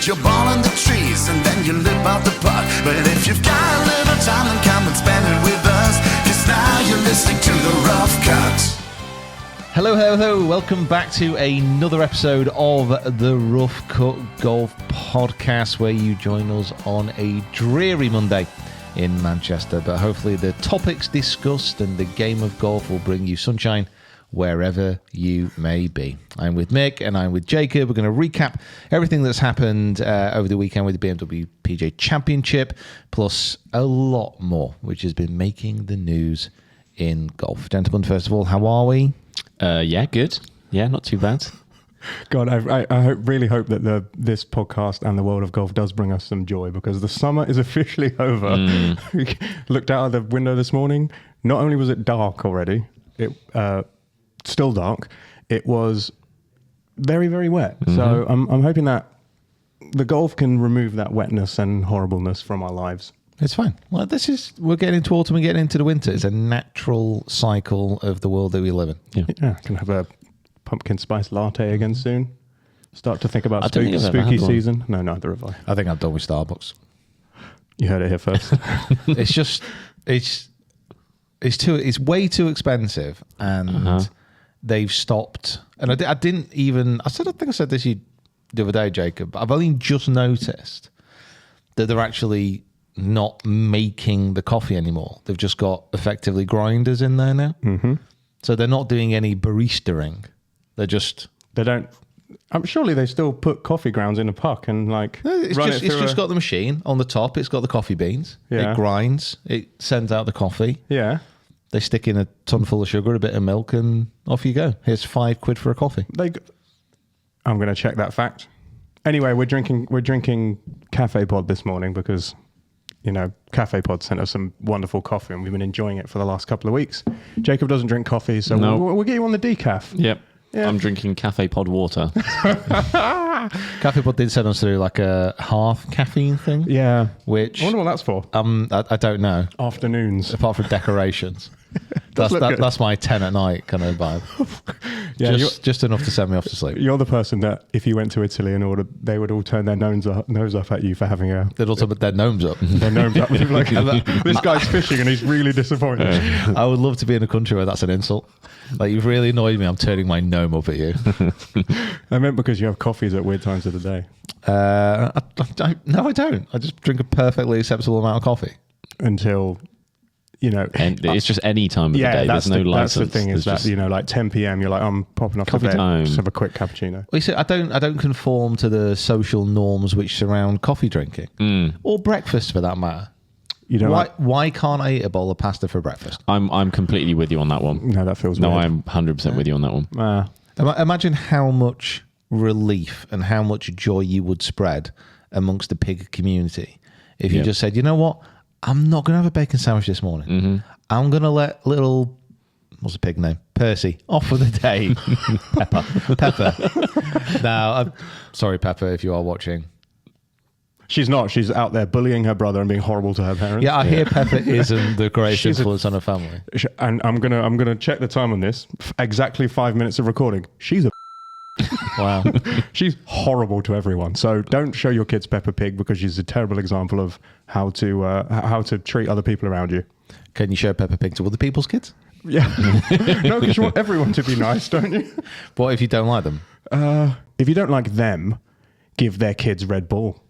your ball in the trees and then you lip out the putt. But if you've got a little time, then come and spend it with us, 'cause now you're listening to The Rough Cut. Hello, hello, hello. Welcome back to another episode of the Rough Cut Golf Podcast, where you join us on a dreary Monday in Manchester. But hopefully the topics discussed and the game of golf will bring you sunshine wherever you may be. I'm with Mick and I'm with Jacob. We're going to recap everything that's happened over the weekend with the BMW PGA Championship, plus a lot more, which has been making the news in golf. Gentlemen, first of all, how are we? Yeah, good. Yeah, not too bad. God, I really hope that this podcast and the world of golf does bring us some joy, because the summer is officially over. Looked out of the window this morning. Not only was it dark already, it still dark. It was very, very wet. Mm-hmm. So I'm hoping that the golf can remove that wetness and horribleness from our lives. It's fine. Well, we're getting into autumn and getting into the winter. It's a natural cycle of the world that we live in. Yeah, I can have a pumpkin spice latte again soon. Start to think about spooky season. No, neither have I. I think I'm done with Starbucks. You heard it here first. It's way too expensive, and they've stopped. And I think I said this the other day, Jacob, but I've only just noticed that they're actually not making the coffee anymore. They've just got effectively grinders in there now. Mm-hmm. So they're not doing any baristering. They don't. Surely they still put coffee grounds in a puck and it's just got the machine on the top. It's got the coffee beans. Yeah. It grinds. It sends out the coffee. Yeah. They stick in a ton full of sugar, a bit of milk, and off you go. Here's £5 for a coffee. I'm going to check that fact. Anyway, we're drinking Cafe Pod this morning because, Cafe Pod sent us some wonderful coffee and we've been enjoying it for the last couple of weeks. Jacob doesn't drink coffee, so we'll get you on the decaf. Yep. Yeah. I'm drinking Cafe Pod water. Cafe Pod did send us through a half caffeine thing. Yeah. Which I wonder what that's for. I don't know. Afternoons. Apart from decorations. That's my 10 at night kind of vibe. Yeah, just enough to send me off to sleep. You're the person that if you went to Italy and ordered, they would all turn their nose up at you for having they'd all turn their gnomes up. Their gnomes up. This guy's fishing and he's really disappointed. I would love to be in a country where that's an insult. You've really annoyed me. I'm turning my gnome up at you. I meant because you have coffees at weird times of the day. No, I don't. I just drink a perfectly acceptable amount of coffee. Until... and it's just any time of the day. There's no license. That's the thing is that 10 p.m. you're I'm popping off coffee the bed, time. Just have a quick cappuccino. Well, see, I don't conform to the social norms which surround coffee drinking or breakfast for that matter. You don't why can't I eat a bowl of pasta for breakfast? I'm completely with you on that one. No, that feels weird. I'm 100% with you on that one. Imagine how much relief and how much joy you would spread amongst the pig community if you just said, you know what? I'm not going to have a bacon sandwich this morning. Mm-hmm. I'm going to let what's the pig name? Percy, off for the day. Pepper. Now, I'm sorry, Pepper, if you are watching. She's not. She's out there bullying her brother and being horrible to her parents. Yeah, I hear Pepper isn't the greatest influence on her family. And I'm gonna check the time on this. Exactly 5 minutes of recording. She's a wow. She's horrible to everyone. So don't show your kids Peppa Pig, because she's a terrible example of how to treat other people around you. Can you show Peppa Pig to other people's kids? Yeah. No, because you want everyone to be nice, don't you? What if you don't like them? If you don't like them, give their kids Red Bull.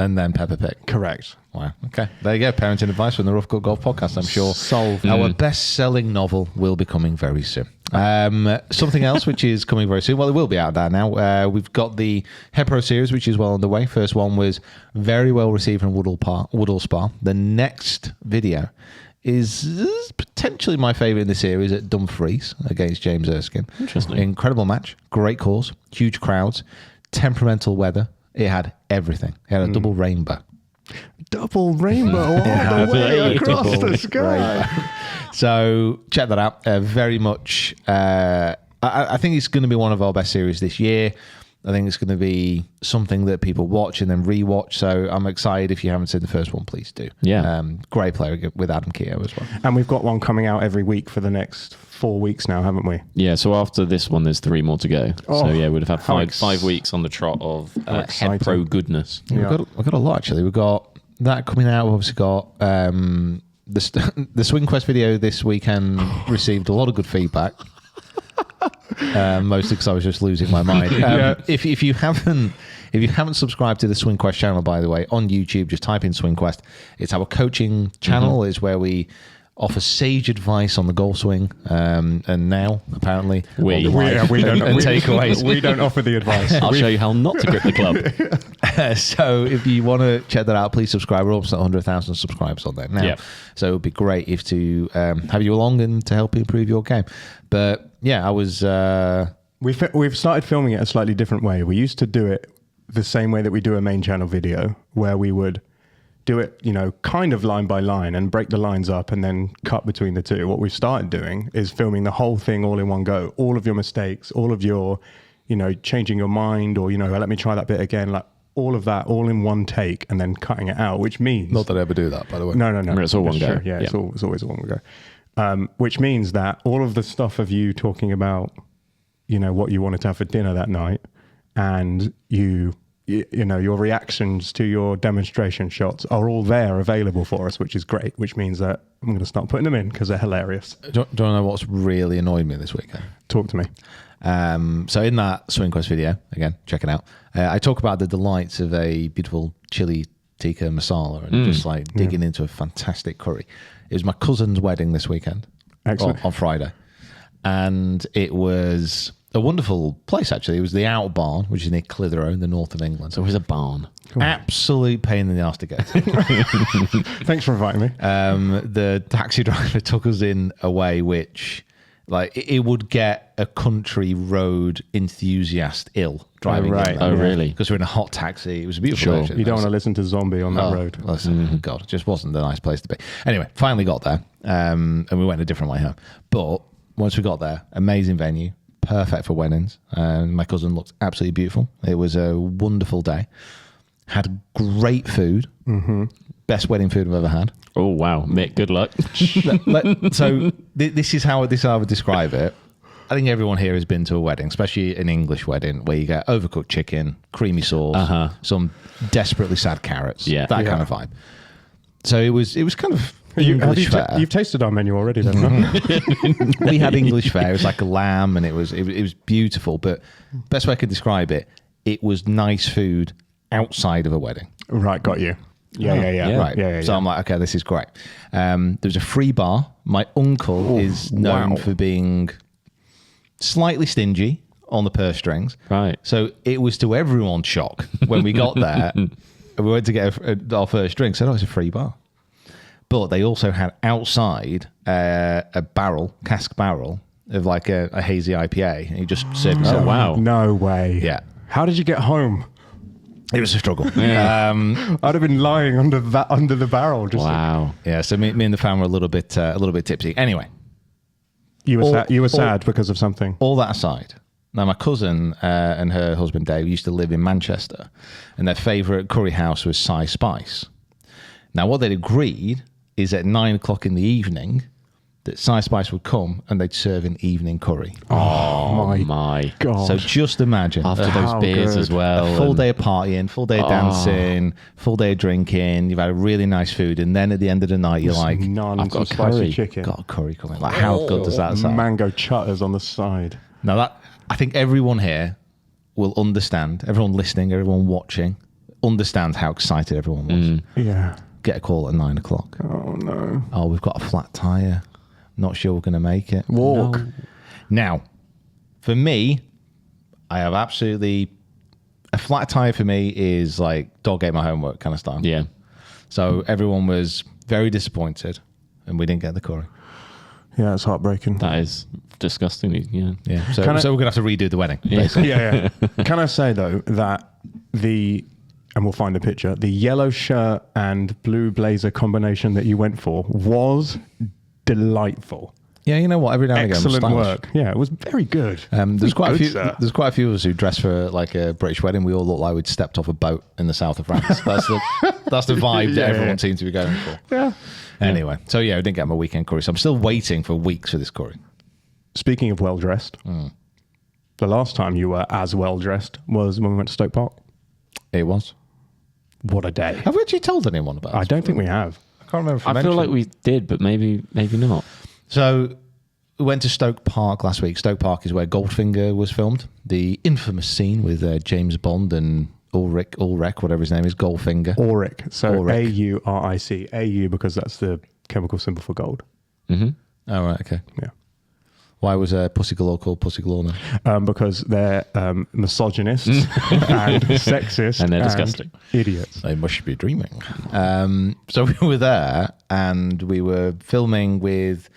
And then Peppa Pig. Correct. Wow. Okay. There you go. Parenting advice from the Rough Cut Golf Podcast. I'm sure solved. Our best-selling novel will be coming very soon. Something else which is coming very soon. Well, it will be out there now. We've got the Head Pro Series, which is well underway. First one was very well received from Woodall Spa. The next video is potentially my favourite in the series at Dumfries against James Erskine. Interesting. Incredible match. Great course. Huge crowds. Temperamental weather. It had everything. It had a double rainbow. Double rainbow all the way across the sky. So check that out. Very much. I think it's going to be one of our best series this year. I think it's going to be something that people watch and then rewatch. So I'm excited. If you haven't seen the first one, please do. Yeah. Great player with Adam Keogh as well. And we've got one coming out every week for the next 4 weeks now, haven't we? Yeah, so after this one, there's 3 more to go. Oh, so yeah, we'd have had how five weeks on the trot of head exciting. pro goodness. Yeah. We've got a lot, actually. We've got that coming out. We've obviously got the Swing Quest video this weekend received a lot of good feedback. Mostly because I was just losing my mind. If you haven't subscribed to the Swing Quest channel, by the way, on YouTube, just type in Swing Quest. It's our coaching channel. It's where we offer sage advice on the golf swing. And now, apparently, We and takeaways. We don't offer the advice. I'll show you how not to grip the club. So if you want to check that out, please subscribe. We're almost at 100,000 subscribers on there now. Yeah. So it would be great if to have you along and to help you improve your game. But yeah, I was... We've started filming it a slightly different way. We used to do it the same way that we do a main channel video, where we would do it, kind of line by line and break the lines up and then cut between the two. What we've started doing is filming the whole thing all in one go. All of your mistakes, all of your, changing your mind or, let me try that bit again, like all of that all in one take and then cutting it out, which means... Not that I ever do that, by the way. No. It's all one go. True. Yeah, it's always one go. Which means that all of the stuff of you talking about, what you wanted to have for dinner that night and your reactions to your demonstration shots are all there available for us, which is great, which means that I'm going to start putting them in because they're hilarious. Do you want to know what's really annoyed me this weekend? Talk to me. So in that Swing Quest video, again, check it out, I talk about the delights of a beautiful chili tikka masala and just like digging into a fantastic curry. It was my cousin's wedding this weekend. Excellent. On Friday. And it was a wonderful place, actually. It was the Out Barn, which is near Clitheroe in the north of England. So it was a barn. Cool. Absolute pain in the arse to get to. Thanks for inviting me. The taxi driver took us in a way which, like, it would get a country road enthusiast ill driving. Right. In. Oh, really? Because we're in a hot taxi. It was a beautiful day. You don't want to listen to Zombie on that road. Listen, God, it just wasn't a nice place to be. Anyway, finally got there, and we went a different way home. But once we got there, amazing venue, perfect for weddings. My cousin looked absolutely beautiful. It was a wonderful day. Had great food. Mm-hmm. Best wedding food I've ever had. Oh, wow. Mick, good luck. So this is how I would describe it. I think everyone here has been to a wedding, especially an English wedding, where you get overcooked chicken, creamy sauce, some desperately sad carrots, that kind of vibe. So it was kind of English fare. You've tasted our menu already, then? We had English fare. It was like a lamb, and it was beautiful. But best way I could describe it, it was nice food outside of a wedding. Right, got you. Yeah. Right. Yeah. So I'm like, okay, this is great. There was a free bar. My uncle is known for being slightly stingy on the purse strings. Right. So it was to everyone's shock when we got there. We went to get our first drink. Said, it's a free bar. But they also had outside a cask barrel of like a hazy IPA. And you just served yourself. Oh, wow. No way. Yeah. How did you get home? It was a struggle. I'd have been lying under the barrel. Just Wow. Yeah. So me and the fam were a little bit tipsy. Anyway. You were sad because of something. All that aside, now my cousin and her husband Dave used to live in Manchester, and their favourite curry house was Cy Spice. Now what they'd agreed is at 9 o'clock in the evening that Cy Spice would come and they'd serve an evening curry. Oh my God. So just imagine after those beers as well, a full day of partying, full day of dancing, full day of drinking. You've had a really nice food, and then at the end of the night, you're like, I've got a curry. spicy chicken. got a curry coming. Like, how good does that sound? Mango chutters on the side. Now that I think everyone here will understand. Everyone listening, everyone watching, understands how excited everyone was. Yeah. Get a call at 9 o'clock. Oh no. Oh, we've got a flat tire. Not sure we're going to make it. Walk. No. Now, for me, I have absolutely... A flat tire for me is like dog ate my homework kind of style. Yeah. So everyone was very disappointed and we didn't get the curry. Yeah, it's heartbreaking. That is disgusting. Yeah. Yeah. So Can we're going to have to redo the wedding. Basically. Yeah. Can I say though that and we'll find a picture, the yellow shirt and blue blazer combination that you went for was delightful. Yeah, you know what? Every now and again, Excellent I'm work. Yeah, it was very good. There's quite a Good, few. sir. There's quite a few of us who dressed for like a British wedding. We all look like we'd stepped off a boat in the south of France. That's the vibe that everyone seems to be going for. Yeah. Anyway, so yeah, I didn't get my weekend curry. So I'm still waiting for weeks for this curry. Speaking of well-dressed, the last time you were as well-dressed was when we went to Stoke Park. It was. What a day. Have we actually told anyone about it? I don't think we have. I can't remember if I feel like we did, but maybe not. So we went to Stoke Park last week. Stoke Park is where Goldfinger was filmed. The infamous scene with James Bond and Ulrich, whatever his name is, Goldfinger. Auric. So Auric. Auric. AU because that's the chemical symbol for gold. Mm-hmm. Oh, right, okay. Yeah. Why was Pussy Galore called Pussy Galore now? Because they're misogynists and sexist And they're disgusting. Idiots. They must be dreaming. So we were there and we were filming with...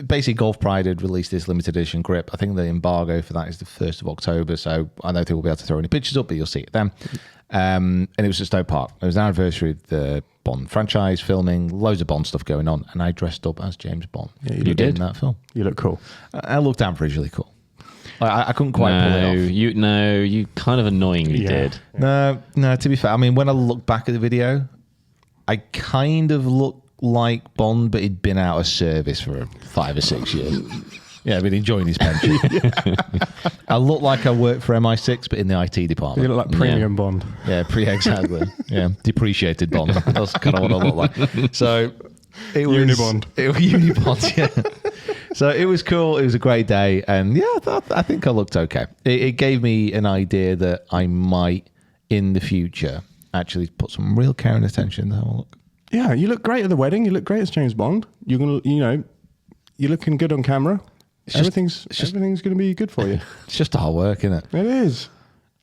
Basically, Golf Pride had released this limited edition grip. I think the embargo for that is the 1st of October, so I don't think we'll be able to throw any pictures up, but you'll see it then. And it was at Stoke Park. It was an anniversary of the Bond franchise, filming, loads of Bond stuff going on, and I dressed up as James Bond. Yeah, you did in that film. You look cool. I looked averagely cool. I couldn't quite pull it off. You kind of annoyingly did. No, to be fair, I mean, when I look back at the video, I kind of look like Bond, but he'd been out of service for 5 or 6 years. Yeah, I've been enjoying his pension. I look like I work for MI6, but in the IT department. You look like premium Bond. Yeah, exactly. Yeah, depreciated Bond. That's kind of what I look like. So it was Unibond. Unibond, yeah. So it was cool. It was a great day, and yeah, I think I looked okay. It gave me an idea that I might, in the future, actually put some real care and attention to how I look. Yeah, you look great at the wedding. You look great as James Bond. You're looking good on camera. Everything's going to be good for you. It's just hard work, isn't it? It is.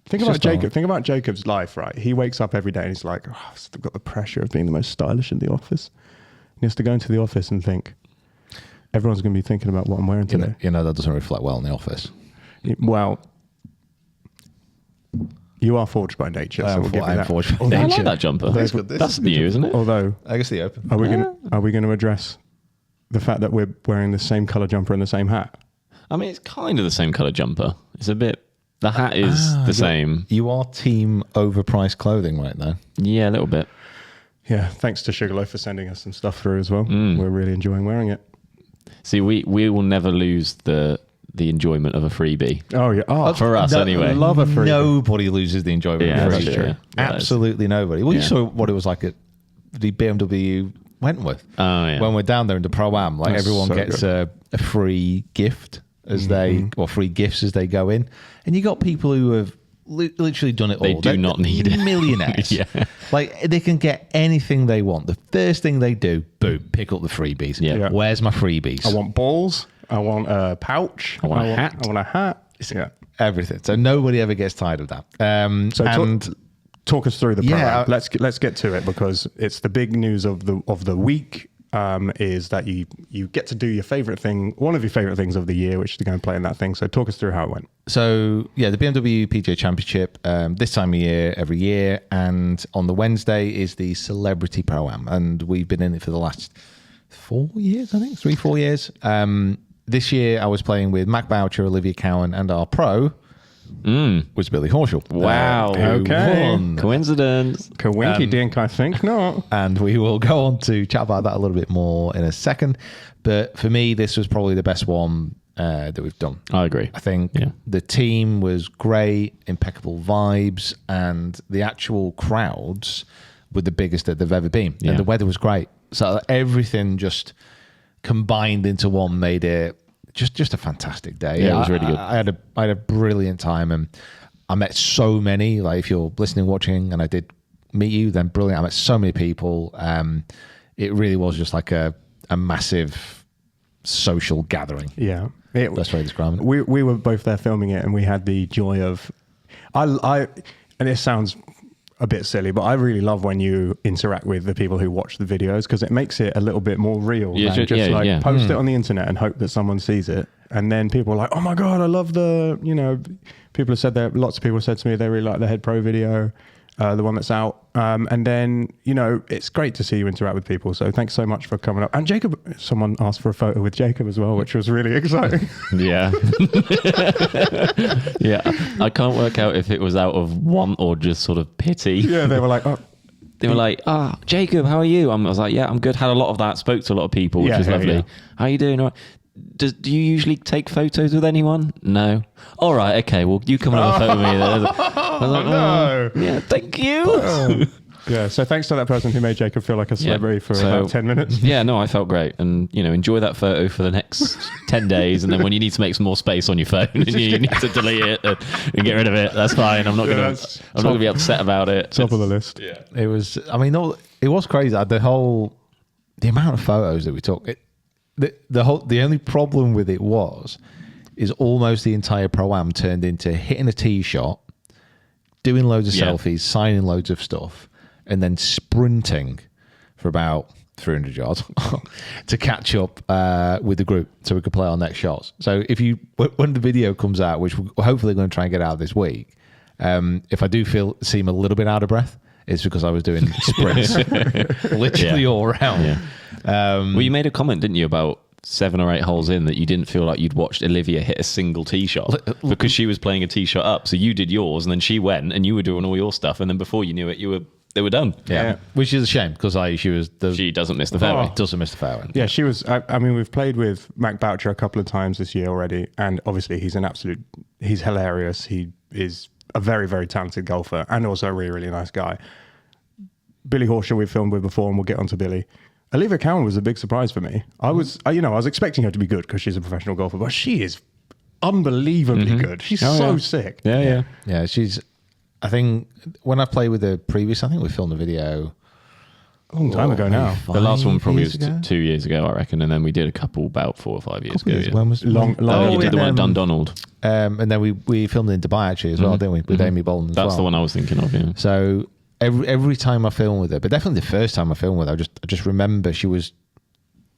Think about just Jacob. hard. Think about Jacob's life, right? He wakes up every day and he's like, I've still got the pressure of being the most stylish in the office. He has to go into the office and think, everyone's going to be thinking about what I'm wearing today. You know that doesn't reflect well in the office. Well, you are forged by nature, so we'll give you I'm that. forged by I nature. like that jumper. That's new, isn't it? Although, I guess the open. are we going to address the fact that we're wearing the same color jumper and the same hat? I mean, it's kind of the same colour jumper. It's a bit... The hat is the same. You are team overpriced clothing right now. Yeah, a little bit. Yeah, thanks to Sugarloaf for sending us some stuff through as well. We're really enjoying wearing it. See, we will never lose the enjoyment of a freebie. Oh yeah, For us, anyway. Love a freebie. Nobody loses the enjoyment Yeah, of that's freebie. true. Yeah, Absolutely nobody. Well, you Yeah. saw what it was like at the BMW Wentworth. Oh, yeah. When we're down there in the Pro-Am, like That's everyone so gets good. a free gift as free gifts as they go in. And you got people who have literally done it all. They do not need it. Millionaires. Yeah. Like they can get anything they want. The first thing they do, boom, pick up the freebies. Yeah. Where's my freebies? I want balls. I want a pouch. I want a hat. I want a hat. Yeah. Everything. So nobody ever gets tired of that. So talk us through the program. Yeah, Let's get to it because it's the big news of the week. Is that you get to do your favorite thing, one of your favorite things of the year, which is to go and play in that thing. So talk us through how it went. So yeah, the BMW PGA Championship this time of year every year, and on the Wednesday is the Celebrity Pro-Am, and we've been in it for the last 4 years, I think 3-4 years. This year I was playing with Mac Boucher, Olivia Cowan, and our pro was Billy Horschel. Wow. Who Okay. won. Coincidence. Kawinky dink, I think not. And we will go on to chat about that a little bit more in a second. But for me, this was probably the best one that we've done. I agree. I think Yeah. the team was great, impeccable vibes, and the actual crowds were the biggest that they've ever been. Yeah. And the weather was great. So everything just combined into one made it just a fantastic day. Yeah, it was really good. I had a brilliant time, and I met so many. Like if you're listening, watching, and I did meet you, then brilliant. I met so many people. It really was just like a massive social gathering. Yeah. Best way to describe it. We were both there filming it, and we had the joy of, and it sounds a bit silly, but I really love when you interact with the people who watch the videos because it makes it a little bit more real Yeah, than just yeah. post it on the internet and hope that someone sees it. And then people are like, oh my God, I love people have said that, lots of people said to me they really like the Head Pro video. the one that's out. And then, it's great to see you interact with people. So thanks so much for coming up. And Jacob, someone asked for a photo with Jacob as well, which was really exciting. Yeah. Yeah. I can't work out if it was out of want or just sort of pity. Yeah, they were like, oh. They were like, Jacob, how are you? I was like, yeah, I'm good. Had a lot of that. Spoke to a lot of people, which was lovely. Yeah. How are you doing? All right. Do you usually take photos with anyone? No. All right. Okay. Well, you come and have a photo with me. Then. I was like, no. Yeah, thank you. Yeah. So thanks to that person who made Jacob feel like a celebrity for about 10 minutes. Yeah. No, I felt great. And, enjoy that photo for the next 10 days. And then when you need to make some more space on your phone and you need to delete it and get rid of it, that's fine. I'm not going to be upset about it. Top of the list. Yeah. It was, it was crazy. The amount of photos that we took, the only problem with it is almost the entire Pro-Am turned into hitting a tee shot, doing loads of selfies, signing loads of stuff, and then sprinting for about 300 yards to catch up with the group so we could play our next shots. So when the video comes out, which we're hopefully going to try and get out this week, if I do seem a little bit out of breath, it's because I was doing sprints literally all around. Yeah. Well, you made a comment, didn't you, about 7 or 8 holes in that you didn't feel like you'd watched Olivia hit a single tee shot because she was playing a tee shot up. So you did yours, and then she went, and you were doing all your stuff, and then before you knew it, they were done. Yeah. Which is a shame because she doesn't miss the fairway. Doesn't miss the fairway. Yeah, she was. We've played with Mac Boucher a couple of times this year already, and obviously he's hilarious. He is a very, very talented golfer and also a really, really nice guy. Billy Horschel we've filmed with before, and we'll get onto Billy. Olivia Cowan was a big surprise for me. I was expecting her to be good because she's a professional golfer, but she is unbelievably good. She's sick. Yeah. Yeah, I think when I played with her previous, I think we filmed a video a long time ago now. The last one probably was 2 years ago, I reckon, and then we did a couple about 4 or 5 years ago. Yeah. When was long? You did the one at Dundonald. And then we filmed it in Dubai actually as well, didn't we? With Amy Bolton as well. That's the one I was thinking of, yeah. So every time I film with her, but definitely the first time I filmed with her, I just remember because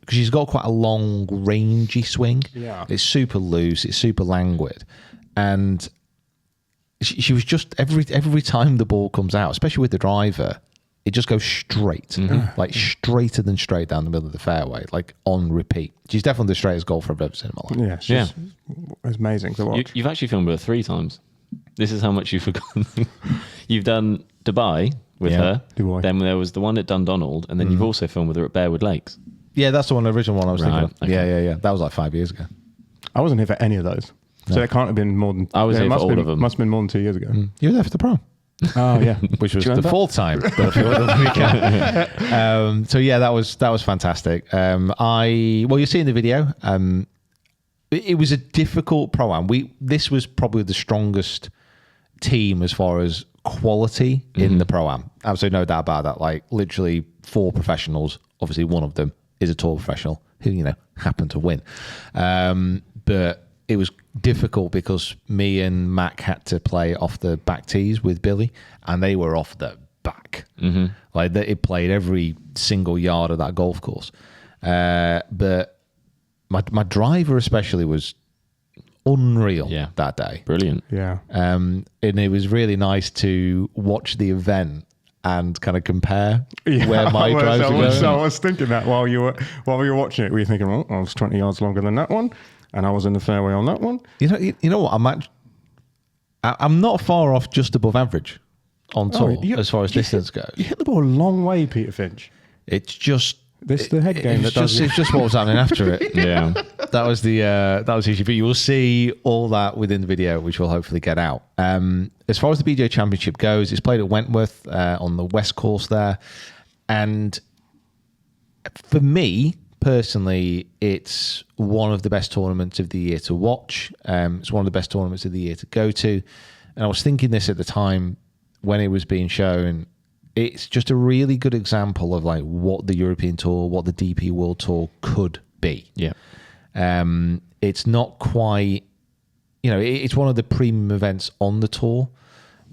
she's got quite a long, rangy swing. Yeah. It's super loose, it's super languid. And she was just, every time the ball comes out, especially with the driver, it just goes straight, like straighter than straight down the middle of the fairway, like on repeat. She's definitely the straightest golfer I've ever seen in my life. Yeah, it's amazing to watch. You've actually filmed with her 3 times. This is how much you've forgotten. You've done Dubai with her. Dubai. Then there was the one at Dundonald, and then you've also filmed with her at Bearwood Lakes. Yeah, that's the original one I was thinking of. Okay. Yeah. That was like 5 years ago. I wasn't here for any of those. So it can't have been more than... I was here for all of them. Must have been more than 2 years ago. You were there for the Pro. Oh, yeah. Which was the 4th time. So yeah, that was fantastic. You see in the video, it was a difficult Pro-Am. This was probably the strongest team as far as quality in the Pro-Am. Absolutely no doubt about that. Like literally 4 professionals. Obviously one of them is a tour professional who, happened to win. But it was difficult because me and Mac had to play off the back tees with Billy, and they were off the back. Like it played every single yard of that golf course. But my driver especially was unreal that day. Brilliant. Yeah. And it was really nice to watch the event and kind of compare where my drives are going. So I was thinking that while you were watching it, were you thinking, well, I was 20 yards longer than that one, and I was in the fairway on that one? You know what? I'm not far off just above average on tour as far as distance goes. You hit the ball a long way, Peter Finch. It's just the head game it's just what was happening after it. Yeah, that was the issue. But you will see all that within the video, which we'll hopefully get out. As far as the PGA Championship goes, it's played at Wentworth on the West Course there, and for me personally, it's one of the best tournaments of the year to watch. It's one of the best tournaments of the year to go to, and I was thinking this at the time when it was being shown. It's just a really good example of like what the European Tour, what the DP World Tour could be. Yeah. It's not quite, it's one of the premium events on the tour,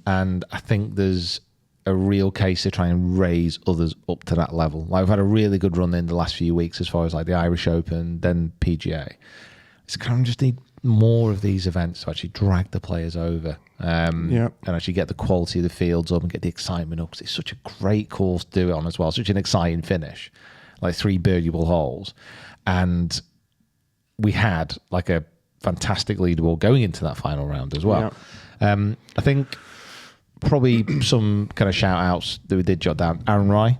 and I think there's a real case to try and raise others up to that level. Like we've had a really good run in the last few weeks as far as like the Irish Open, then PGA. it's kind of just need more of these events to actually drag the players over and actually get the quality of the fields up and get the excitement up, because it's such a great course to do it on as well. Such an exciting finish, like 3 birdieable holes. And we had like a fantastic leaderboard going into that final round as well. I think probably some kind of shout outs that we did jot down. Aaron Rai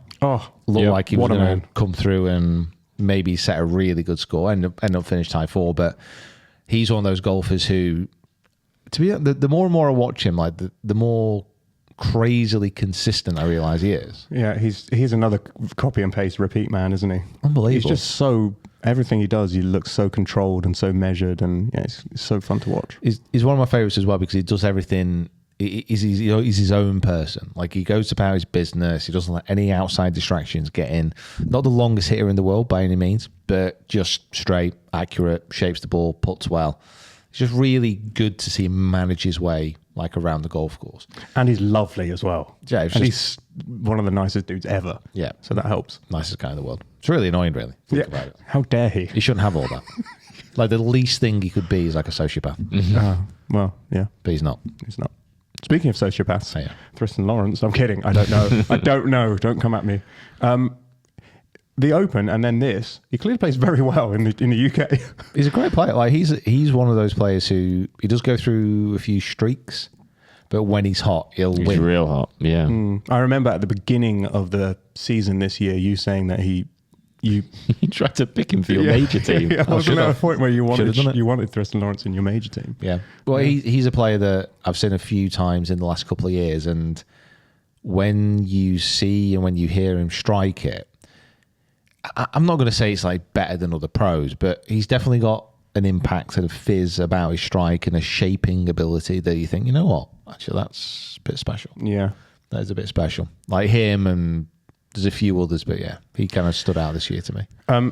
looked like he was going to come through and maybe set a really good score, end up finish tie 4, but he's one of those golfers who, to be the more and more I watch him, like the more crazily consistent I realise he is. Yeah, he's another copy and paste repeat man, isn't he? Unbelievable. He's just so, everything he does, he looks so controlled and so measured, and it's so fun to watch. He's one of my favourites as well, because he does everything. He's his own person. Like, he goes about his business. He doesn't let any outside distractions get in. Not the longest hitter in the world by any means, but just straight, accurate, shapes the ball, puts well. It's just really good to see him manage his way like around the golf course. And he's lovely as well. Yeah, he's one of the nicest dudes ever. Yeah. So that helps. Nicest guy in the world. It's really annoying, really. Think about it. How dare he? He shouldn't have all that. Like, the least thing he could be is like a sociopath. Well, yeah. But he's not. He's not. Speaking of sociopaths, Oh, yeah. Tristan Lawrence, I'm kidding. I don't know. I don't know. Don't come at me. The Open and then this, he clearly plays very well in the UK. He's a great player. Like, he's one of those players who, he does go through a few streaks, but when he's hot, he'll win. He's real hot, yeah. I remember at the beginning of the season this year, you saying that you tried to pick him for your major team. Yeah, I wasn't at a point where you done it. wanted Tristan Lawrence in your major team. Yeah. Well, he's a player that I've seen a few times in the last couple of years, and when you see and when you hear him strike it, I'm not going to say it's like better than other pros, but he's definitely got an impact sort of fizz about his strike and a shaping ability that you think, you know what, actually that's a bit special. Yeah. That is a bit special. Like him, and there's a few others, but yeah, he kind of stood out this year to me.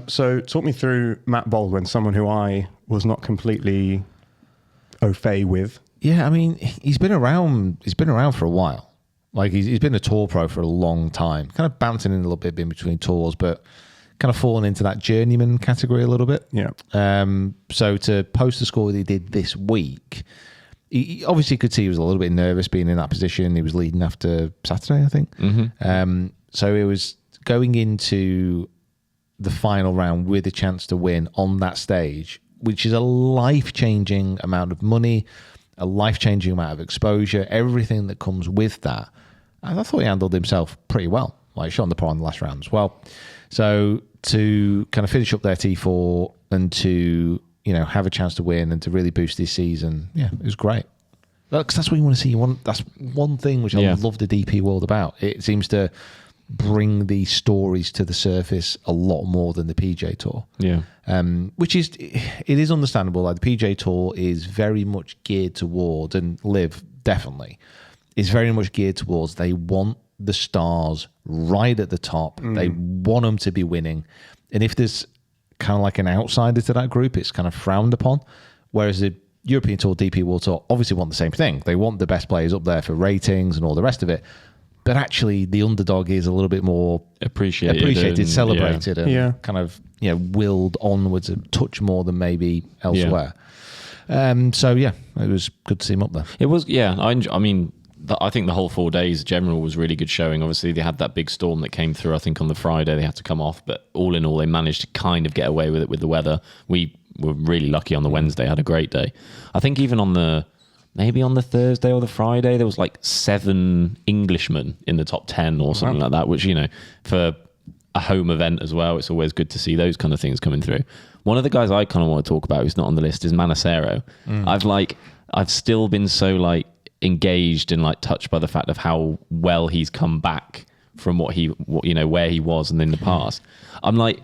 So talk me through Matt Baldwin, someone who I was not completely au fait with. Yeah, I mean, he's been around for a while. Like, he's been a tour pro for a long time, kind of bouncing in a little bit in between tours, but kind of fallen into that journeyman category a little bit. Yeah. So to post the score that he did this week, he obviously could see he was a little bit nervous being in that position. He was leading after Saturday, I think. So it was going into the final round with a chance to win on that stage, which is a life-changing amount of money, a life-changing amount of exposure, everything that comes with that. And I thought he handled himself pretty well. Like, shot on the par in the last round as well. So to kind of finish up their T4 and to, you know, have a chance to win and to really boost this season, yeah, it was great. Because that's what you want to see. That's one thing which I love the DP world about. It seems to bring these stories to the surface a lot more than the PGA Tour. Yeah. Which is, it is understandable. Like, the PGA Tour is very much geared towards, and LIV definitely, is very much geared towards, they want the stars right at the top. They want them to be winning. And if there's kind of like an outsider to that group, it's kind of frowned upon. Whereas the European Tour, DP World Tour obviously want the same thing. They want the best players up there for ratings and all the rest of it. But actually, the underdog is a little bit more appreciated, and, celebrated, and kind of, you know, willed onwards a touch more than maybe elsewhere. So yeah, it was good to see him up there. It was, yeah. I mean, I think the whole 4 days general was really good showing. Obviously, they had that big storm that came through. I think on the Friday they had to come off, but all in all, they managed to kind of get away with it with the weather. We were really lucky on the Wednesday. Had a great day. I think even on the Thursday or the Friday, there was like 7 Englishmen in the top 10 or something like that, which, you know, for a home event as well, it's always good to see those kind of things coming through. One of the guys I kind of want to talk about who's not on the list is Manacero. I've still been so like engaged and like touched by the fact of how well he's come back from where he was and in the past. I'm like,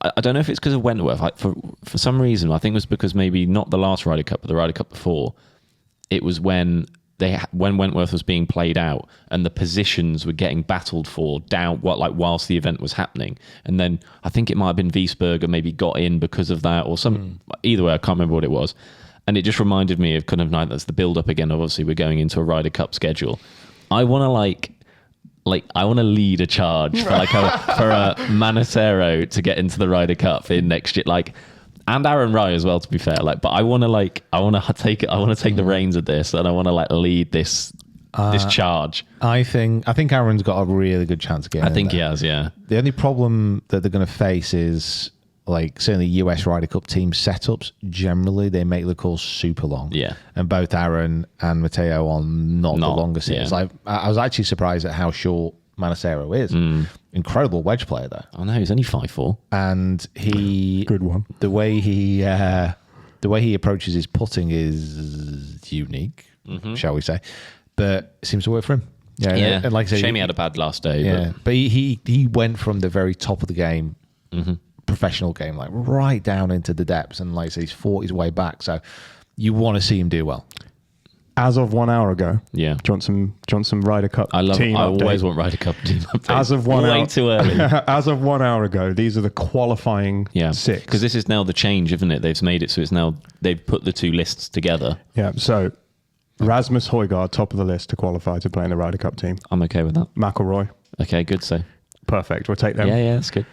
I don't know if it's because of Wentworth. For some reason, I think it was because maybe not the last Ryder Cup, but the Ryder Cup before. It was when Wentworth was being played out and the positions were getting battled for whilst the event was happening. And then I think it might have been Wiesberger maybe got in because of that or some. Either way, I can't remember what it was. And it just reminded me of kind of that's the build up again. Obviously, we're going into a Ryder Cup schedule. I want to I want to lead a charge for a Manacero to get into the Ryder Cup in next year. Like, and Aaron Rye as well. To be fair, like, but I want to take the reins of this, and I want to like lead this charge. I think Aaron's got a really good chance of getting. I think he has. Yeah. The only problem that they're going to face is, like, certainly US Ryder Cup team setups, generally they make the course super long. Yeah. And both Aaron and Matteo are not the longest hitters. yeah. I was actually surprised at how short Manacero is. Incredible wedge player though. I know, he's only 5'4". And he Good one. The way he approaches his putting is unique, shall we say. But it seems to work for him. Yeah. And like I say, shame he had a bad last day. Yeah. But he went from the very top of the game, professional game, like right down into the depths, and like I say, he's fought his way back. So you want to see him do well. As of 1 hour ago, Yeah. Johnson Ryder Cup I team update. always want Ryder Cup team update. As of 1 hour, way too early. As of 1 hour ago, these are the qualifying Yeah, 6. because this is now the change, isn't it? They've made it so it's now they've put the two lists together. Yeah, so Rasmus Højgaard, top of the list to qualify to play in the Ryder Cup team. I'm okay with that. McIlroy, Okay, good. So perfect. We'll take them. yeah, that's good.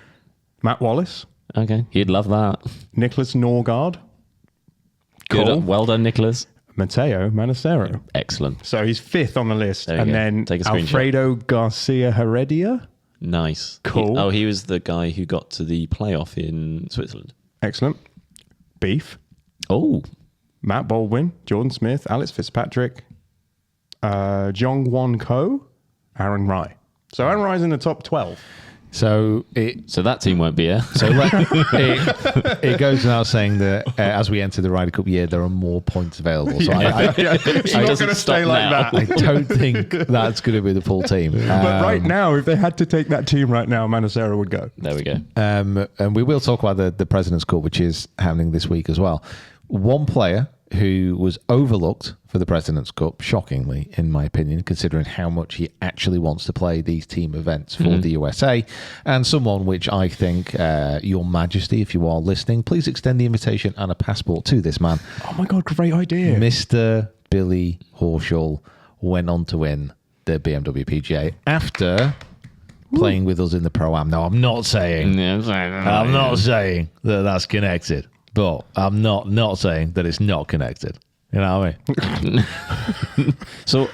Matt Wallace, Okay, he'd love that. Nicholas Norgard, Good, Cool. well done, Nicholas. Matteo Manacero. Excellent, So he's 5th on the list. There you And go. then Take a screenshot. Alfredo Garcia Heredia. nice. Cool. He was the guy who got to the playoff in Switzerland. Excellent. Beef. Oh, Matt Baldwin, Jordan Smith, Alex Fitzpatrick, Jong Won Ko, Aaron Rye. So Aaron Rye's in the top 12. So so that team won't be here. So it goes without saying that as we enter the Ryder Cup year, there are more points available. So It's not going to stay like now. that. I don't think that's going to be the full team. But right now, if they had to take that team right now, Manacero would go. There we go. And we will talk about the President's Cup, which is happening this week as well. One player who was overlooked for the President's Cup, shockingly, in my opinion, considering how much he actually wants to play these team events for the USA, and someone which I think, Your Majesty, if you are listening, please extend the invitation and a passport to this man. Oh my God, great idea. Mr. Billy Horschel went on to win the BMW PGA after playing with us in the Pro-Am. Now, I'm not saying that that's connected, but I'm not saying that it's not connected. You know what I mean? So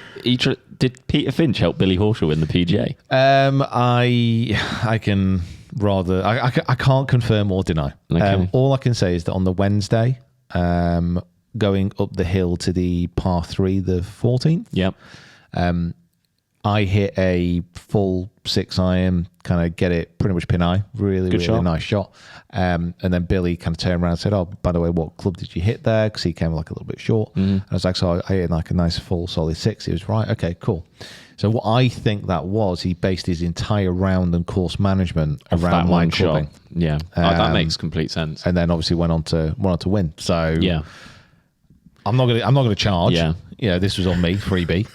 did Peter Finch help Billy Horschel win the PGA? I can rather I can't confirm or deny. Okay. All I can say is that on the Wednesday, going up the hill to the par 3, the 14th, Yep. I hit a full 6 iron, kind of get it pretty much pin eye, really shot. nice shot. And then Billy kind of turned around and said, "Oh, by the way, what club did you hit there?" Because he came like a little bit short. And I was like, "So I hit like a nice full solid 6." He was right. Okay, cool. So what I think that was, he based his entire round and course management That around my one clubbing, shot. Yeah. That makes complete sense. and then obviously went on to win. So Yeah. I'm not gonna charge. Yeah. This was on me, freebie.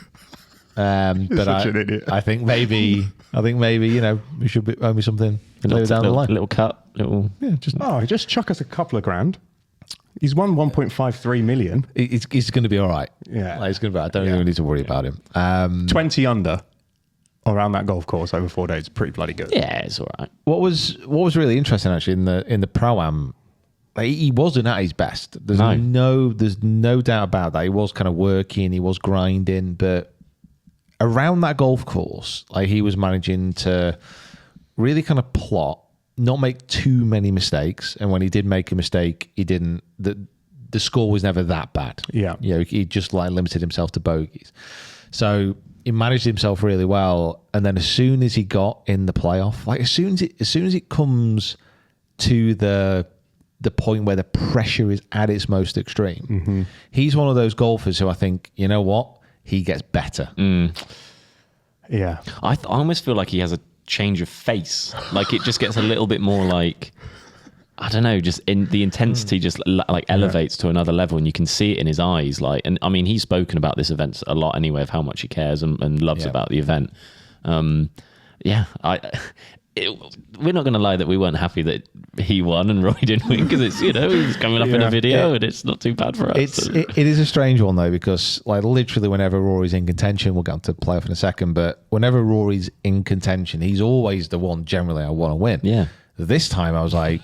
But such an idiot. I think maybe we should owe me something later down the line. Little cut. Yeah, just chuck us a couple of grand. He's won 1.53 million. he's going to be all right. Yeah. He's going to be. I don't even need to worry about him. 20 under around that golf course over 4 days. Pretty bloody good. Yeah, it's all right. What was really interesting actually in the Pro-Am, he wasn't at his best. There's no doubt about that. He was kind of working, he was grinding, but around that golf course, like, he was managing to really kind of plot, not make too many mistakes, and when he did make a mistake, he didn't. The score was never that bad. Yeah. He just like limited himself to bogeys. So he managed himself really well, and then as soon as he got in the playoff, like as soon as it comes to the point where the pressure is at its most extreme, he's one of those golfers who I think, you know what, he gets better. Yeah. I almost feel like he has a change of face. Like it just gets a little bit more like, I don't know, just in the intensity just like elevates to another level, and you can see it in his eyes. Like, and I mean, he's spoken about this event a lot anyway, of how much he cares and loves about the event. We're not going to lie that we weren't happy that he won and Roy didn't win, because it's, he's coming up in a video and it's not too bad for us. It is a strange one though, because like literally whenever Rory's in contention, we'll get on to playoff in a second, but whenever Rory's in contention, he's always the one generally I want to win. Yeah. This time I was like,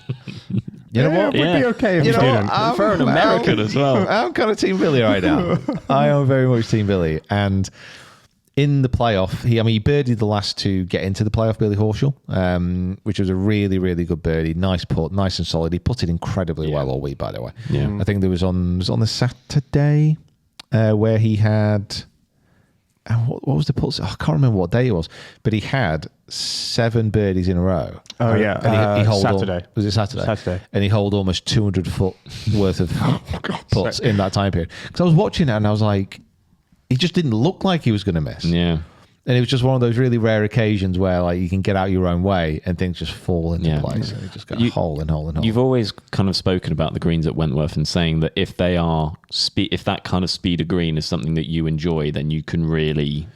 You know what? It would be okay if you didn't. For an American as well. I'm kind of Team Billy right now. I am very much Team Billy. And in the playoff, he birdied the last to get into the playoff, Billy Horschel, which was a really, really good birdie. Nice putt, nice and solid. He putted incredibly well all week, by the way. Yeah. I think there was on the Saturday where he had... What was the putt? I can't remember what day it was, but he had 7 birdies in a row. Oh, yeah. And he holed Saturday. Was it Saturday? Saturday. And he holed almost 200 foot worth of putts in that time period. Because I was watching it and I was like, he just didn't look like he was going to miss. Yeah. And it was just one of those really rare occasions where like you can get out your own way and things just fall into place. And you just go hole and hole and hole. You've always kind of spoken about the greens at Wentworth and saying that if they are if that kind of speed of green is something that you enjoy, then you can really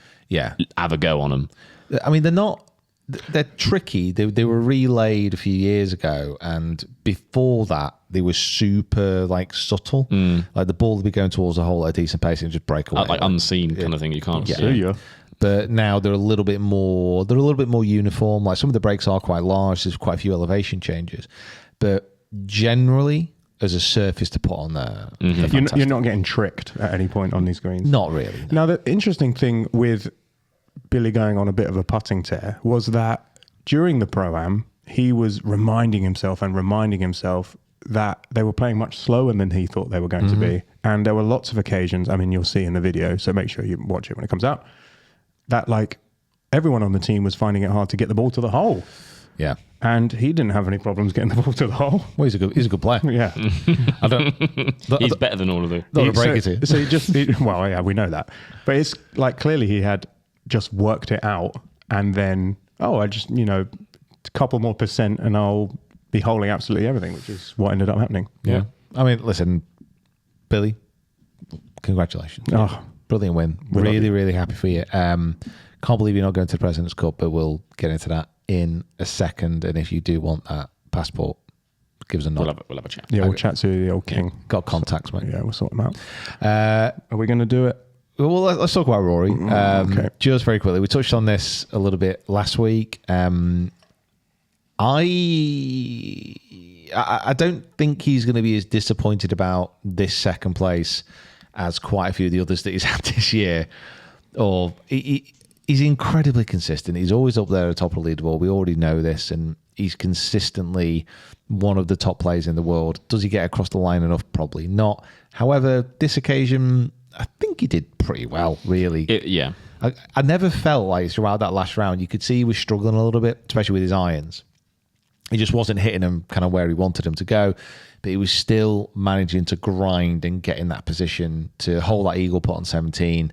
have a go on them. I mean, they're tricky. They were relayed a few years ago, and before that, they were super like subtle. Like the ball would be going towards the hole at a decent pace and just break away, Like unseen kind of thing. You can't see. Yeah. But now they're a little bit more. They're a little bit more uniform. Like some of the breaks are quite large. There's quite a few elevation changes, but generally, as a surface to put on there, You're not getting tricked at any point on these greens. not really. Now, the interesting thing with Billy going on a bit of a putting tear was that during the Pro-Am, he was reminding himself that they were playing much slower than he thought they were going to be. And there were lots of occasions, I mean, you'll see in the video, so make sure you watch it when it comes out, that like everyone on the team was finding it hard to get the ball to the hole. Yeah. And he didn't have any problems getting the ball to the hole. Well, he's a good player. Yeah. I don't. He's better than all of them. Not to break it to you. So well, yeah, we know that. But it's like clearly he had just worked it out and then, I just, a couple more percent and I'll be holding absolutely everything, which is what ended up happening. Yeah. I mean, listen, Billy, congratulations. Oh, Brilliant win. Really, really happy for you. Can't believe you're not going to the President's Cup, but we'll get into that in a second. And if you do want that passport, give us a nod. We'll have a chat. yeah, we'll chat to the old king. Got contacts, mate. Yeah, we'll sort them out. Are we going to do it? Well, let's talk about Rory. Okay. Just very quickly. We touched on this a little bit last week. I don't think he's going to be as disappointed about this second place as quite a few of the others that he's had this year. Or he's incredibly consistent. He's always up there at the top of the leaderboard. We already know this, and he's consistently one of the top players in the world. Does he get across the line enough? Probably not. However, this occasion, I think he did pretty well, really. Yeah. I never felt like throughout that last round, you could see he was struggling a little bit, especially with his irons. He just wasn't hitting them kind of where he wanted them to go, but he was still managing to grind and get in that position to hold that eagle putt on 17.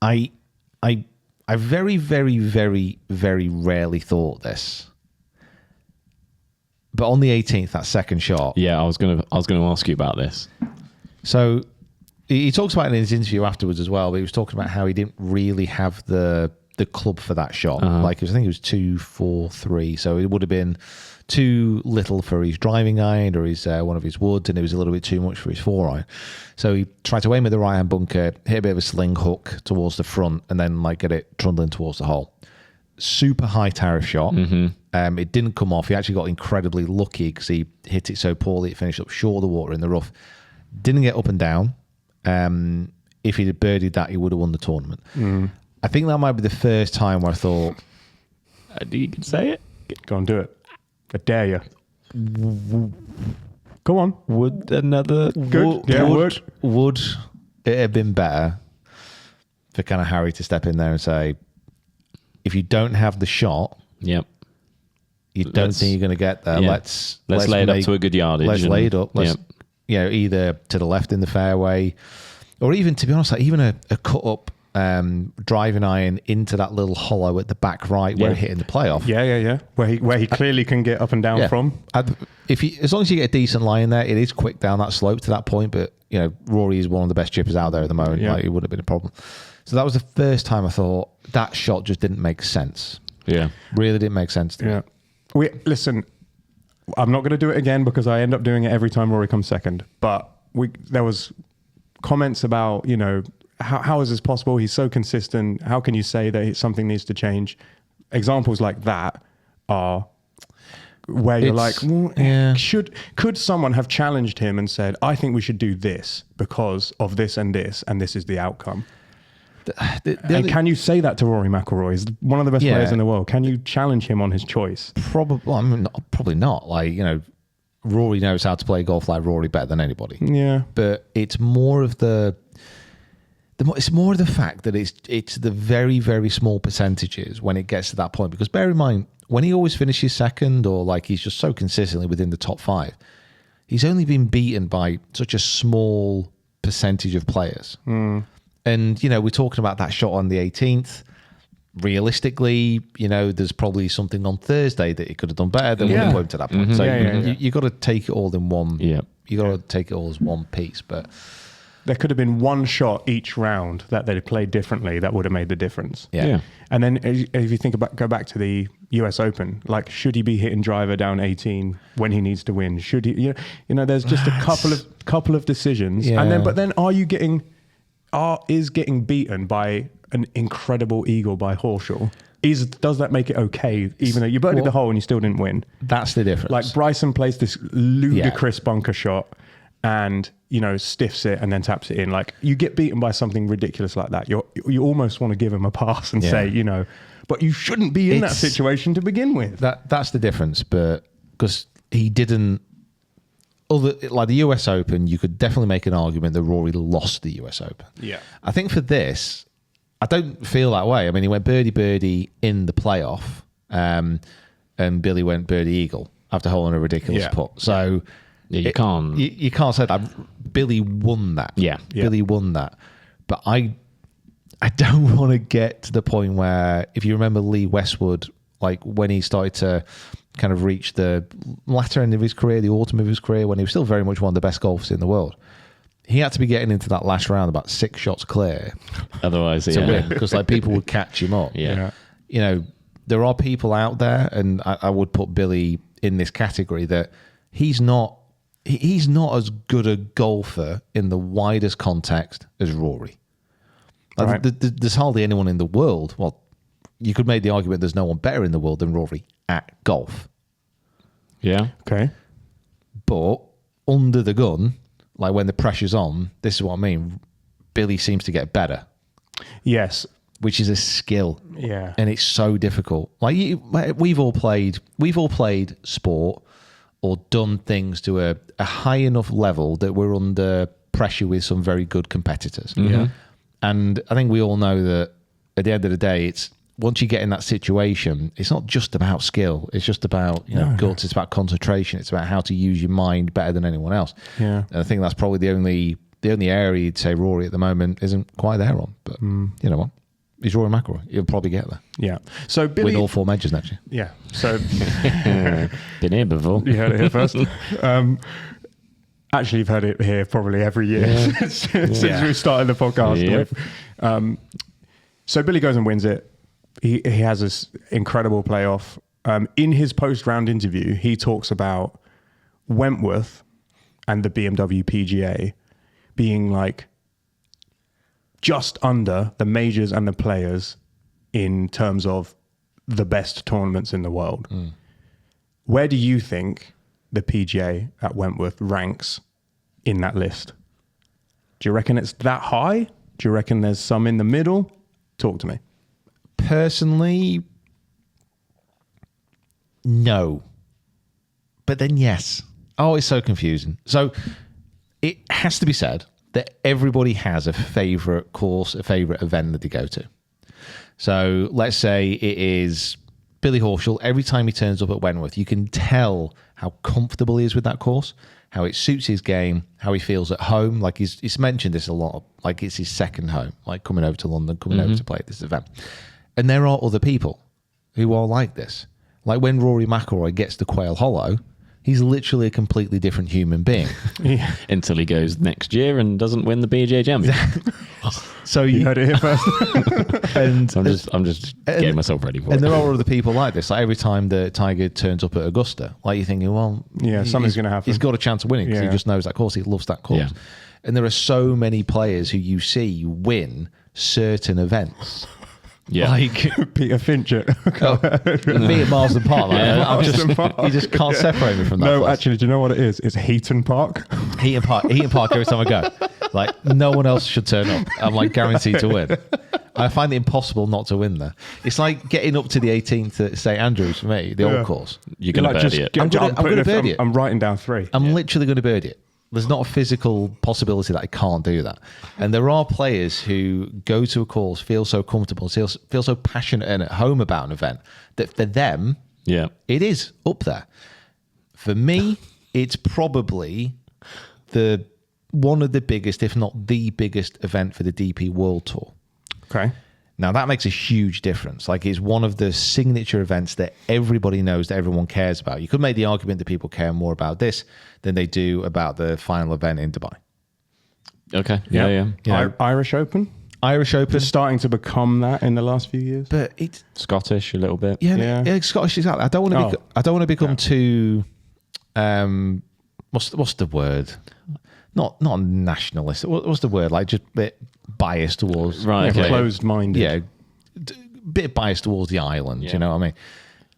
I very, very, very, very rarely thought this, but on the 18th, that second shot. Yeah, I was gonna ask you about this. So he talks about it in his interview afterwards as well, but he was talking about how he didn't really have the club for that shot. Like I think it was 2-4-3, so it would have been too little for his driving iron or his one of his woods, and it was a little bit too much for his 4-iron. So he tried to aim at the right hand bunker, hit a bit of a sling hook towards the front, and then like get it trundling towards the hole. Super high tariff shot. It didn't come off. He actually got incredibly lucky because he hit it so poorly it finished up short of the water in the rough. Didn't get up and down. If he'd have birdied that, he would have won the tournament. I think that might be the first time where I thought, You can say it. Go and do it. I dare you. Go on. Would another Good. Yeah, would it have been better for kind of Harry to step in there and say, if you don't have the shot, Yep. you don't think you're going to get there. Yeah. Let's lay it up to a good yardage. Let's lay it up. Let's, either to the left in the fairway, or even, to be honest, like even a cut up driving iron into that little hollow at the back right where he hit in the playoff. Yeah. Where he clearly can get up and down from. As long as you get a decent lie in there, it is quick down that slope to that point. But Rory is one of the best chippers out there at the moment. Yeah. Like, it would have been a problem. So that was the first time I thought that shot just didn't make sense. Yeah. Really didn't make sense to me. Listen, I'm not going to do it again because I end up doing it every time Rory comes second. But there was comments about, how is this possible? He's so consistent. How can you say that something needs to change? Examples like that are where you're like, well, yeah. could someone have challenged him and said, I think we should do this because of this, and this is the outcome? And can you say that to Rory McIlroy? He's one of the best players in the world. Can you challenge him on his choice? Probably, well, I mean, probably not. Like, you know, Rory knows how to play golf like Rory better than anybody. Yeah, but it's more of it's more of the fact that it's the very, very small percentages when it gets to that point. Because bear in mind, when he always finishes second, or like he's just so consistently within the top 5, he's only been beaten by such a small percentage of players. And, you know, we're talking about that shot on the 18th. Realistically, you know, there's probably something on Thursday that he could have done better than would have put him to that point. So you got to take it all in one. Yeah. You got to take it all as one piece. But there could have been one shot each round that they'd played differently that would have made the difference. Yeah. And then if you go back to the US Open, like, should he be hitting driver down 18 when he needs to win? Should he? You know, there's just a couple of decisions. Yeah. And then is getting beaten by an incredible eagle by Horschel, does that make it okay, even though you birdied the hole and you still didn't win? That's the difference. Like, Bryson plays this ludicrous bunker shot and, you know, stiffs it and then taps it in. Like, you get beaten by something ridiculous like that, you almost want to give him a pass and say, you know, but you shouldn't be in that situation to begin with. That's the difference. But because he didn't, like the US Open, you could definitely make an argument that Rory lost the US Open. Yeah. I think for this, I don't feel that way. I mean, he went birdie in the playoff, and Billy went birdie eagle after holding a ridiculous putt. So you can't say that. Billy won that. Yeah. Billy won that. But I don't want to get to the point where, if you remember Lee Westwood, like when he started to kind of reach the latter end of his career, the autumn of his career, when he was still very much one of the best golfers in the world, he had to be getting into that last round about 6 shots clear. Otherwise, to win, because like people would catch him up. Yeah. You know, there are people out there, and I would put Billy in this category, that he's not as good a golfer in the widest context as Rory. Like, there's hardly anyone in the world. Well, you could make the argument there's no one better in the world than Rory at golf. Yeah. Okay. But under the gun, like when the pressure's on, this is what I mean. Billy seems to get better. Yes. Which is a skill. Yeah. And it's so difficult. Like we've all played sport or done things to a high enough level that we're under pressure with some very good competitors. Yeah. And I think we all know that at the end of the day, it's once you get in that situation, it's not just about skill. It's just about guts. It's about concentration. It's about how to use your mind better than anyone else. Yeah. And I think that's probably the only area you'd say Rory at the moment isn't quite there on. But you know what? He's Rory McIlroy. He'll probably get there. Yeah. So Billy, win all 4 majors next year. Yeah. So been here before. You heard it here first. Actually, you've heard it here probably every year since we started the podcast. Yep. So Billy goes and wins it. He has this incredible playoff. In his post-round interview, he talks about Wentworth and the BMW PGA being like just under the majors and the players in terms of the best tournaments in the world. Where do you think the PGA at Wentworth ranks in that list? Do you reckon it's that high? Do you reckon there's some in the middle? Talk to me. Personally, no. But then yes. Oh, it's so confusing. So it has to be said that everybody has a favourite course, a favourite event that they go to. So let's say it is Billy Horschel. Every time he turns up at Wentworth, you can tell how comfortable he is with that course, how it suits his game, how he feels at home. Like he's mentioned this a lot, like it's his second home, like coming over to London, coming over to play this event. And there are other people who are like this. Like when Rory McIlroy gets to Quail Hollow, he's literally a completely different human being. Until he goes next year and doesn't win the PGA Championship. So you heard it here first. And I'm just getting myself ready for it. And there are other people like this. Like every time the Tiger turns up at Augusta, like you're thinking, well, something's going to happen. He's got a chance of winning because he just knows that course. He loves that course. Yeah. And there are so many players who you see win certain events Yeah. Like Peter Finchett. me at Marsden Park. Like, Marsden Park. You just can't separate me from that. No, place. actually, do you know what it is? It's Heaton Park. Heaton Park every time I go. Like, no one else should turn up. I'm like guaranteed to win. I find it impossible not to win there. It's like getting up to the 18th at St Andrews for me, the old course. You're going to birdie it. I'm gonna birdie it. I'm writing down 3. I'm literally going to birdie it. There's not a physical possibility that I can't do that. And there are players who go to a course, feel so comfortable, feel so passionate and at home about an event that for them, it is up there. For me, it's probably one of the biggest, if not the biggest event for the DP World Tour. Okay. Now, that makes a huge difference. Like, it's one of the signature events that everybody knows, that everyone cares about. You could make the argument that people care more about this than they do about the final event in Dubai. Okay. Yeah. Irish Open? Irish Open. Just starting to become that in the last few years. But it's... Scottish a little bit. Yeah, Scottish, exactly. I don't want to become too... what's the word? Not nationalist. What's the word? Like, just a bit biased towards... Right, okay. Closed-minded. Yeah, bit biased towards the island. You know what I mean?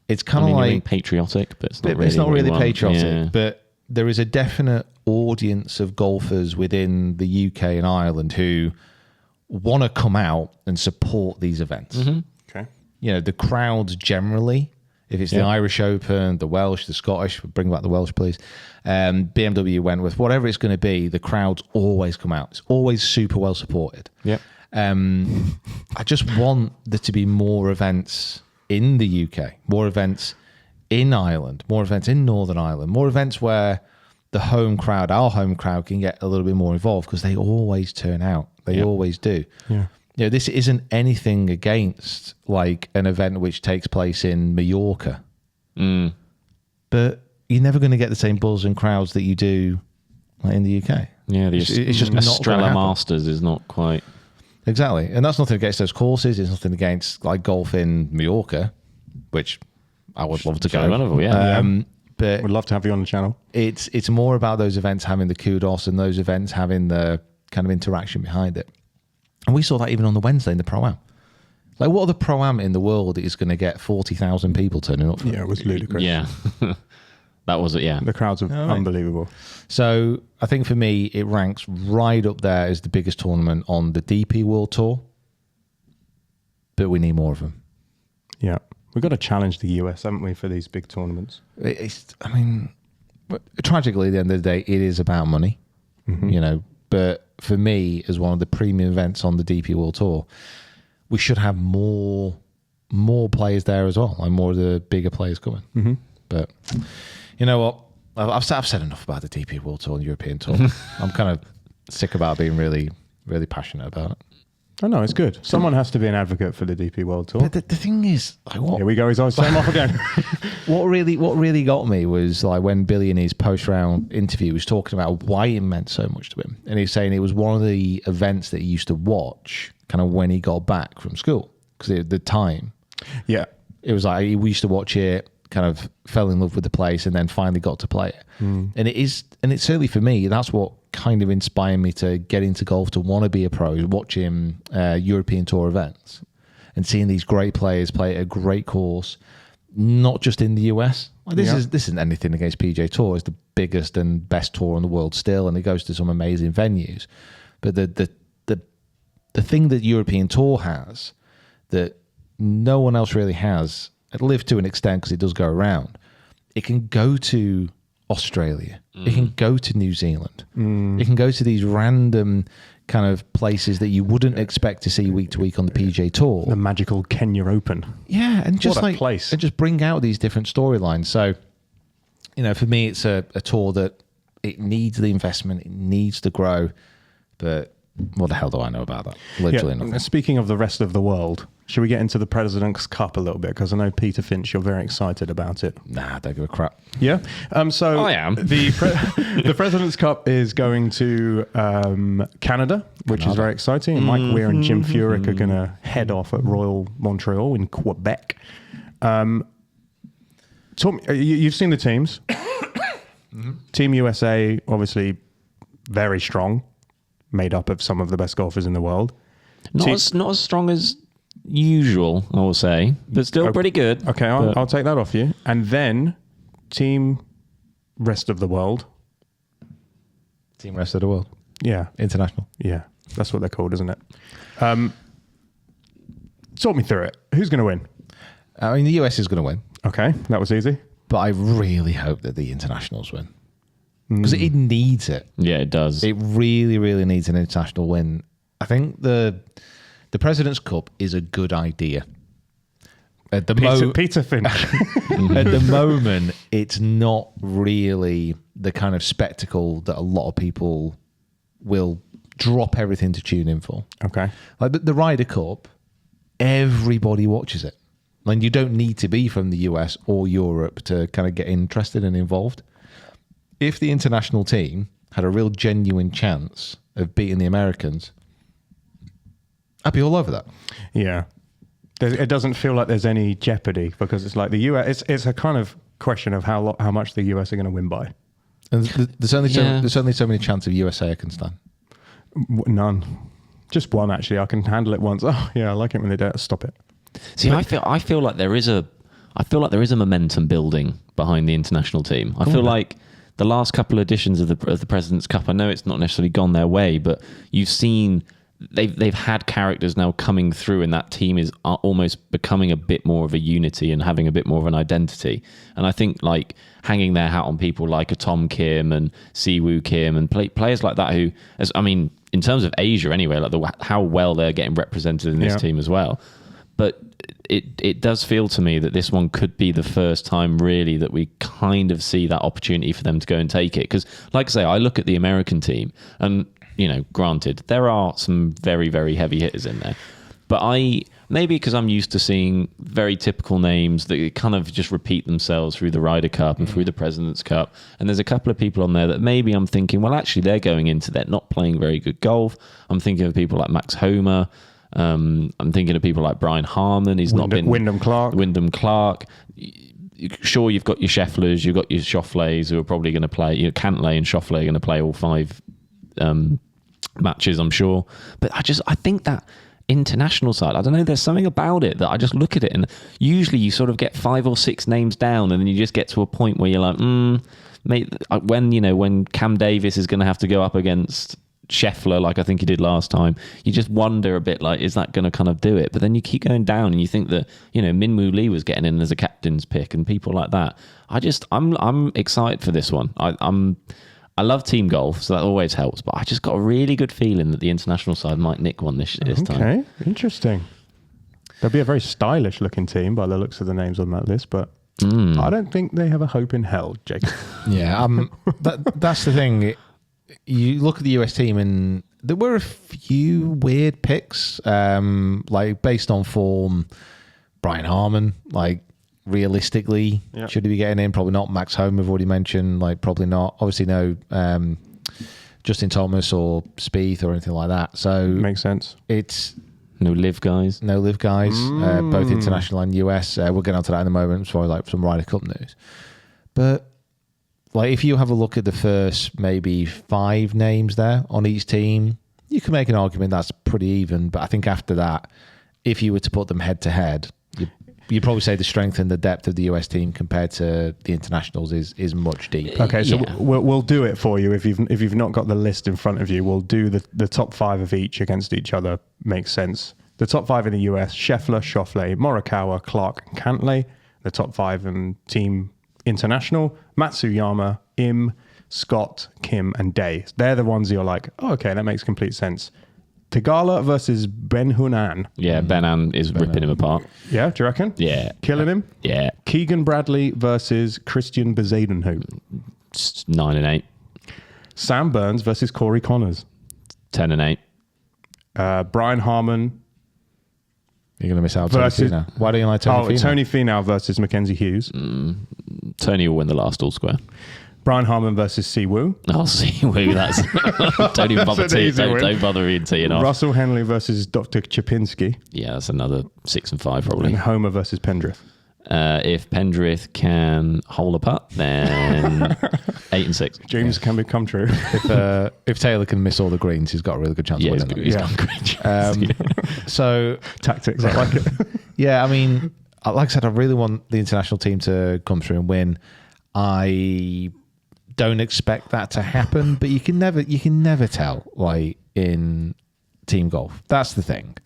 It's kind of you're like being patriotic, but it's not really. It's not really what you want. patriotic, Yeah. but there is a definite audience of golfers within the UK and Ireland who want to come out and support these events. Mm-hmm. Okay. You know, the crowds generally, if it's the Irish Open, the Welsh, the Scottish, bring back the Welsh, please, BMW Wentworth, whatever it's going to be, the crowds always come out. It's always super well supported. Yep. I just want there to be more events in the UK, more events in Ireland, more events in Northern Ireland, more events where the home crowd, our home crowd, can get a little bit more involved because they always turn out. They always do. Yeah. You know, this isn't anything against like an event which takes place in Mallorca, but you're never going to get the same buzz and crowds that you do like, in the UK. Yeah, it's just not gonna Estrella happen. Masters is not quite. Exactly. And that's nothing against those courses. It's nothing against like golf in Mallorca, which I would love to go. Wonderful, yeah. But Would love to have you on the channel. it's more about those events having the kudos and those events having the kind of interaction behind it. And we saw that even on the Wednesday in the Pro-Am. Like, what other Pro-Am in the world is going to get 40,000 people turning up for? Yeah, it was ludicrous. Yeah. That was it, yeah. The crowds are unbelievable. So I think for me, it ranks right up there as the biggest tournament on the DP World Tour. But we need more of them. Yeah. We've got to challenge the US, haven't we, for these big tournaments? I mean, tragically, at the end of the day, it is about money, you know. But for me, as one of the premium events on the DP World Tour, we should have more players there as well, and more of the bigger players coming. But you know what? I've said enough about the DP World Tour and European Tour. I'm kind of sick about being really, really passionate about it. Oh, no, it's good. Someone has to be an advocate for the DP World Tour. But the thing is, like, what? Here we go. He's always saying off again. What really got me was like when Billy in his post-round interview was talking about why it meant so much to him, and he's saying it was one of the events that he used to watch kind of when he got back from school because the time. Yeah. It was like we used to watch it, kind of fell in love with the place, and then finally got to play it. And it's certainly for me, that's what kind of inspired me to get into golf, to want to be a pro, watching European Tour events and seeing these great players play at a great course, not just in the US. Like this isn't anything against PGA Tour. It's the biggest and best tour in the world still, and it goes to some amazing venues. But the thing that European Tour has that no one else really has, at LIV to an extent because it does go around, it can go to Australia, it can go to New Zealand, it can go to these random kind of places that you wouldn't expect to see week to week on the PGA Tour. The magical Kenya Open. Yeah, and just What a place. and just bring out these different storylines. So, you know, for me, it's a tour that it needs the investment, it needs to grow, but what the hell do I know about that? Literally nothing. Speaking of the rest of the world, should we get into the President's Cup a little bit? Because I know, Peter Finch, you're very excited about it. Nah, don't give a crap. Yeah? So I am. The President's Cup is going to Canada, which is very exciting. And Mike Weir and Jim Furyk are going to head off at Royal Montreal in Quebec. You've seen the teams. Team USA, obviously, very strong, made up of some of the best golfers in the world. Not as strong as usual, I will say, but still pretty good. Okay, I'll take that off you. And then team rest of the world. Team rest of the world. Yeah. International. Yeah. That's what they're called, isn't it? Talk me through it. Who's going to win? I mean, the US is going to win. Okay, that was easy. But I really hope that the internationals win. Because it needs it. Yeah, it does. It really, really needs an international win. I think the President's Cup is a good idea. At the Peter Finch. At the moment, it's not really the kind of spectacle that a lot of people will drop everything to tune in for. Okay. Like the Ryder Cup, everybody watches it. Like you don't need to be from the US or Europe to kind of get interested and involved. If the international team had a real genuine chance of beating the Americans, I'd be all over that. Yeah. It doesn't feel like there's any jeopardy because it's like the US. It's a kind of question of how much the US are going to win by. And there's only so many chances of USA can stand. None. Just one actually. I can handle it once. Oh yeah, I like it when they don't stop it. See, I feel like there is a momentum building behind the international team. I feel like the last couple of editions of the President's Cup, I know it's not necessarily gone their way, but you've seen they've had characters now coming through, and that team is almost becoming a bit more of a unity and having a bit more of an identity. And I think like hanging their hat on people like a Tom Kim and Siwoo Kim and players like that who, in terms of Asia anyway, like how well they're getting represented in this team as well. But it does feel to me that this one could be the first time really that we kind of see that opportunity for them to go and take it. Because like I say, I look at the American team and, granted, there are some very, very heavy hitters in there. But maybe because I'm used to seeing very typical names that kind of just repeat themselves through the Ryder Cup and through the President's Cup. And there's a couple of people on there that maybe I'm thinking, well, actually, they're going into that not playing very good golf. I'm thinking of people like Max Homa. I'm thinking of people like Brian Harman. He's not been Wyndham Clark. Sure, you've got your Schefflers, you've got your Schauffele's who are probably going to play. Cantlay and Schauffele are going to play all 5 matches, I'm sure. But I think that international side, I don't know, there's something about it that I just look at it and usually you sort of get 5 or 6 names down and then you just get to a point where you're like, mate, when Cam Davis is going to have to go up against Scheffler, like I think he did last time, you just wonder a bit like, is that going to kind of do it? But then you keep going down and you think that, Min-Woo Lee was getting in as a captain's pick and people like that. I'm excited for this one. I love team golf, so that always helps, but I just got a really good feeling that the international side might nick one this time. Okay, interesting. They'll be a very stylish looking team by the looks of the names on that list, but I don't think they have a hope in hell, Jake. Yeah, that's the thing. You look at the US team and there were a few weird picks, like based on form. Brian Harman, like realistically, should he be getting in? Probably not. Max Home, we've already mentioned, like probably not. Obviously no Justin Thomas or Spieth or anything like that. So makes sense. It's no live guys. Both international and US. We'll get onto that in a moment as far as like some Ryder Cup news. But like if you have a look at the first maybe 5 names there on each team, you can make an argument that's pretty even. But I think after that, if you were to put them head to head, you'd probably say the strength and the depth of the US team compared to the internationals is much deeper. Okay, so we'll do it for you if you've not got the list in front of you. We'll do the top 5 of each against each other. Makes sense. The top 5 in the US: Scheffler, Schauffele, Morikawa, Clark, and Cantlay. The top 5 in team international: Matsuyama, Im, Scott, Kim, and Day. They're the ones you're like, oh, okay, that makes complete sense. Tagala versus Ben Hunan. Yeah, Ben is ripping him apart. Yeah, do you reckon? Yeah. Killing him? Yeah. Keegan Bradley versus Christian Bezuidenhout. 9 and 8. Sam Burns versus Corey Connors. 10 and 8. Brian Harman. You're going to miss out Tony Finau. Why don't you like Tony Finau? Tony Finau versus Mackenzie Hughes. Tony will win the last all square. Brian Harman versus Siwoo. Oh, Siwoo, that's... don't even bother don't bother even teeing off. Russell Henley versus Dr. Chapinski. Yeah, that's another 6 and 5 probably. And Homer versus Pendrith. If Pendrith can hole a putt, then 8 and 6. Dreams can become true. If Taylor can miss all the greens, he's got a really good chance of winning. He's got a great chance. So Tactics, I like it. yeah, I mean, like I said, I really want the international team to come through and win. I don't expect that to happen, but you can never tell, like, in team golf. That's the thing.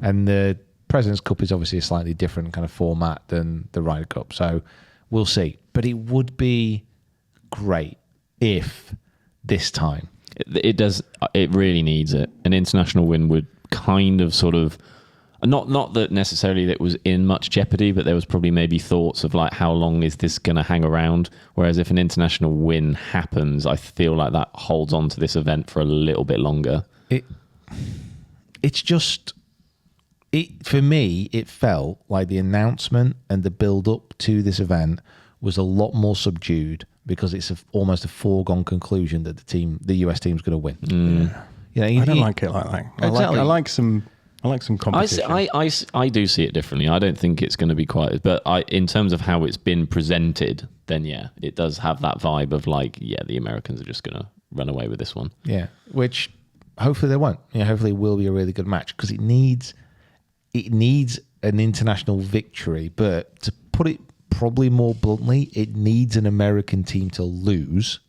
And the President's Cup is obviously a slightly different kind of format than the Ryder Cup, so we'll see. But it would be great if this time it does. It really needs it. An international win would kind of sort of. Not that necessarily that was in much jeopardy, but there was probably maybe thoughts of like, how long is this going to hang around? Whereas if an international win happens, I feel like that holds on to this event for a little bit longer. It's just, for me, it felt like the announcement and the build up to this event was a lot more subdued because it's almost a foregone conclusion that the US team's going to win. You know, I don't like it like that. Exactly. I like some competition. I do see it differently. I don't think it's going to be quite, but in terms of how it's been presented, then yeah, it does have that vibe of like, yeah, the Americans are just going to run away with this one. Yeah, which hopefully they won't. You know, hopefully it will be a really good match because it needs an international victory. But to put it probably more bluntly, it needs an American team to lose.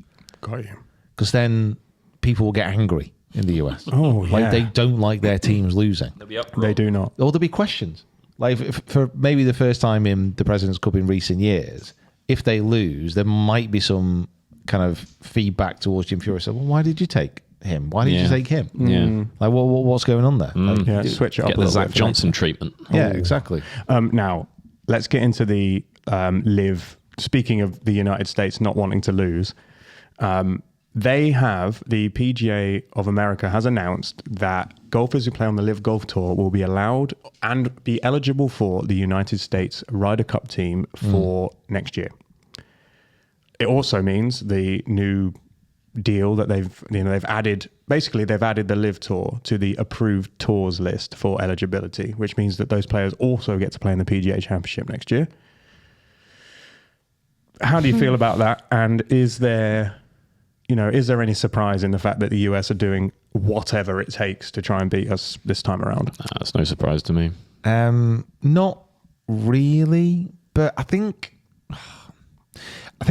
Got you. Because then people will get angry in the US. Oh, yeah. Like they don't like their teams losing. They do not. Or there'll be questions. Like for maybe the first time in the President's Cup in recent years, if they lose, there might be some kind of feedback towards Jim Furyk. So, well, why did you take him? Why did you take him? Yeah. Like, what's going on there? Like, Yeah, switch it up Get a the little Zach bit. Johnson treatment. yeah, exactly. Now, let's get into the LIV. Speaking of the United States not wanting to lose, they have, the PGA of America has announced that golfers who play on the LIV Golf Tour will be allowed and be eligible for the United States Ryder Cup team for next year. It also means the new deal that they've added the LIV Tour to the approved tours list for eligibility, which means that those players also get to play in the PGA Championship next year. How do you feel about that? And is there any surprise in the fact that the US are doing whatever it takes to try and beat us this time around? That's no surprise to me. Not really, but I think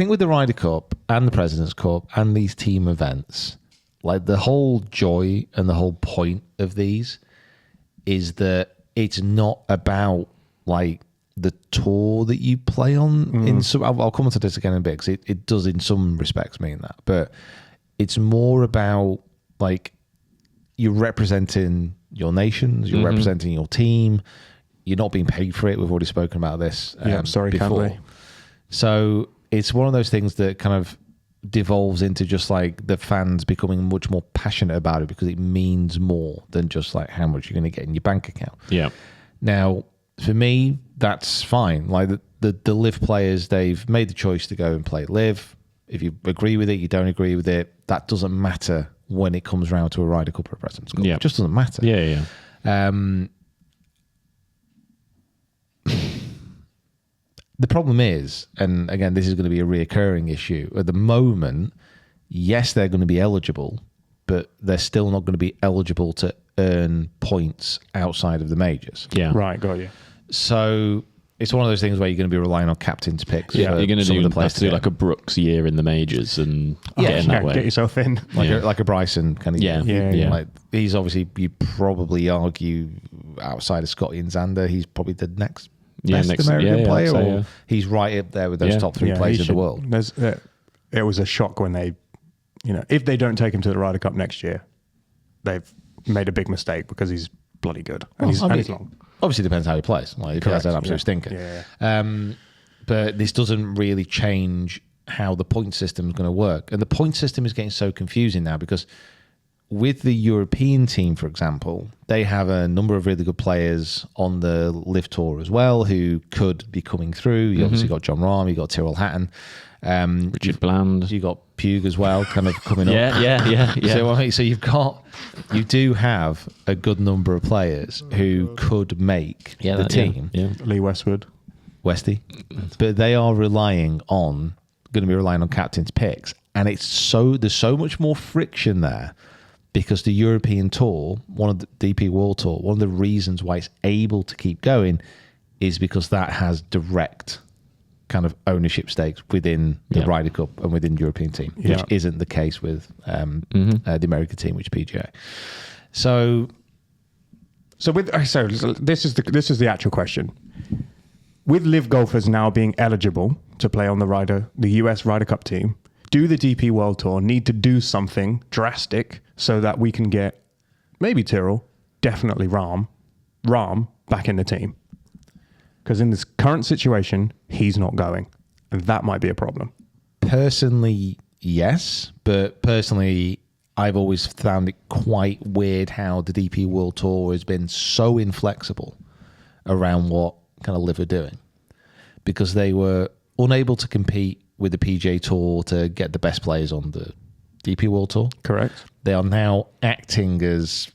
with the Ryder Cup and the President's Cup and these team events, like the whole joy and the whole point of these is that it's not about like the tour that you play on. In some, I'll come on to this again in a bit because it does in some respects mean that, but it's more about like you're representing your nations, you're representing your team, you're not being paid for it. We've already spoken about this Sorry, before. can't So it's one of those things that kind of devolves into just like the fans becoming much more passionate about it because it means more than just like how much you're going to get in your bank account. Yeah. Now, for me, that's fine. Like the LIV players, they've made the choice to go and play LIV. If you agree with it, you don't agree with it, that doesn't matter when it comes around to a Ryder Cup or a President's Cup. Yeah. It just doesn't matter. Yeah. The problem is, and again, this is going to be a reoccurring issue, at the moment, yes, they're going to be eligible, but they're still not going to be eligible to earn points outside of the majors. Yeah. Right, got you. So it's one of those things where you're going to be relying on captain's picks. Yeah, you're going to have do like a Brooks year in the majors and get in that way. Get yourself in. like a Bryson kind of Yeah. year. Yeah. Like he's obviously, you probably argue outside of Scotty and Xander, he's probably the next best American player, I'd say, or he's right up there with those top three players in the world. It was a shock when they, if they don't take him to the Ryder Cup next year, they've made a big mistake because he's bloody good and he's long. Obviously, depends how he plays. Like if he has an absolute stinker. Yeah. But this doesn't really change how the point system is going to work, and the point system is getting so confusing now because with the European team, for example, they have a number of really good players on the LIV Tour as well who could be coming through. You obviously got John Rahm, you got Tyrrell Hatton, Richard Bland. You got Pugh as well, kind of coming up. Yeah. So you do have a good number of players who could make the team. Yeah. Lee Westwood. Westy, but they are going to be relying on captain's picks, and there's so much more friction there because the European Tour, one of the DP World Tour, one of the reasons why it's able to keep going is because that has direct kind of ownership stakes within the Ryder Cup and within the European team, which isn't the case with the American team, which is PGA. So this is the actual question. With LIV Golfers now being eligible to play on the US Ryder Cup team, do the DP World Tour need to do something drastic so that we can get maybe Tyrrell, definitely Rahm back in the team? Because in this current situation, he's not going. And that might be a problem. Personally, yes. But personally, I've always found it quite weird how the DP World Tour has been so inflexible around what kind of LIV are doing. Because they were unable to compete with the PGA Tour to get the best players on the DP World Tour. Correct. They are now acting as,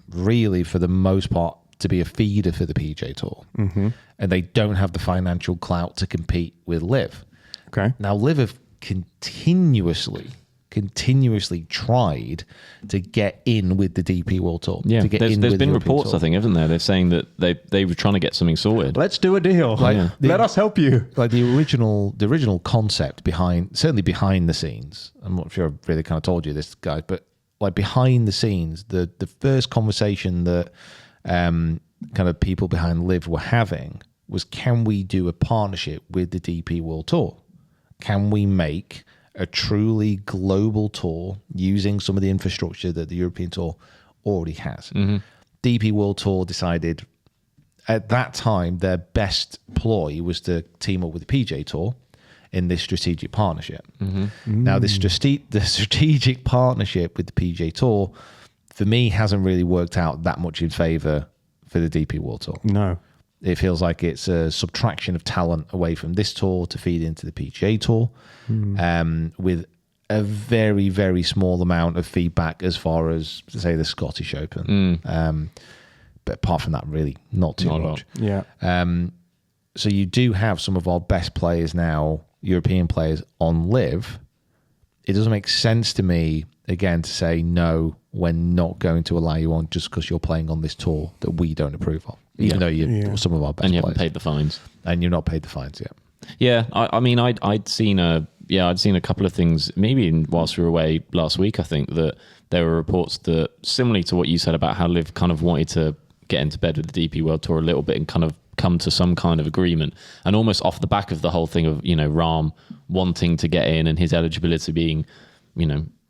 really, for the most part, to be a feeder for the PGA Tour. Mm-hmm. And they don't have the financial clout to compete with LIV. Okay. Now, LIV have continuously tried to get in with the DP World Tour. Yeah, to get there's been reports, Tour. I think, haven't there? They're saying that they were trying to get something sorted. Let's do a deal. Let us help you. Like the original concept behind the scenes. I'm not sure I've really kind of told you this, guys, but like behind the scenes, the first conversation that kind of people behind LIV were having was, can we do a partnership with the DP World Tour? Can we make a truly global tour using some of the infrastructure that the European Tour already has? Mm-hmm. DP World Tour decided at that time their best ploy was to team up with the PGA Tour in this strategic partnership. Mm-hmm. Now, the strategic partnership with the PGA Tour, for me, hasn't really worked out that much in favour for the DP World Tour. No. It feels like it's a subtraction of talent away from this tour to feed into the PGA Tour, with a very, very small amount of feedback as far as, say, the Scottish Open. But apart from that, really, not too much. Yeah. So you do have some of our best players now, European players, on LIV. It doesn't make sense to me, again, to say, no, we're not going to allow you on just because you're playing on this tour that we don't approve of. Even though you're some of our best players. And you haven't paid the fines. And you're not paid the fines yet. Yeah, I mean, I'd seen a couple of things, maybe whilst we were away last week, I think, that there were reports that, similarly to what you said about how LIV kind of wanted to get into bed with the DP World Tour a little bit and kind of come to some kind of agreement, and almost off the back of the whole thing of, Rahm wanting to get in and his eligibility being,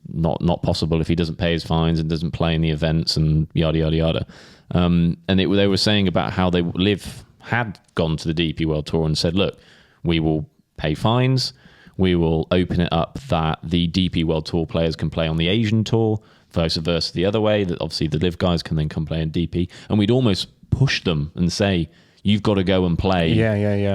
not possible if he doesn't pay his fines and doesn't play in the events and yada, yada, yada. And they were saying about how LIV had gone to the DP World Tour and said, look, we will pay fines. We will open it up that the DP World Tour players can play on the Asian Tour, vice versa the other way, that obviously the LIV guys can then come play in DP. And we'd almost push them and say, you've got to go and play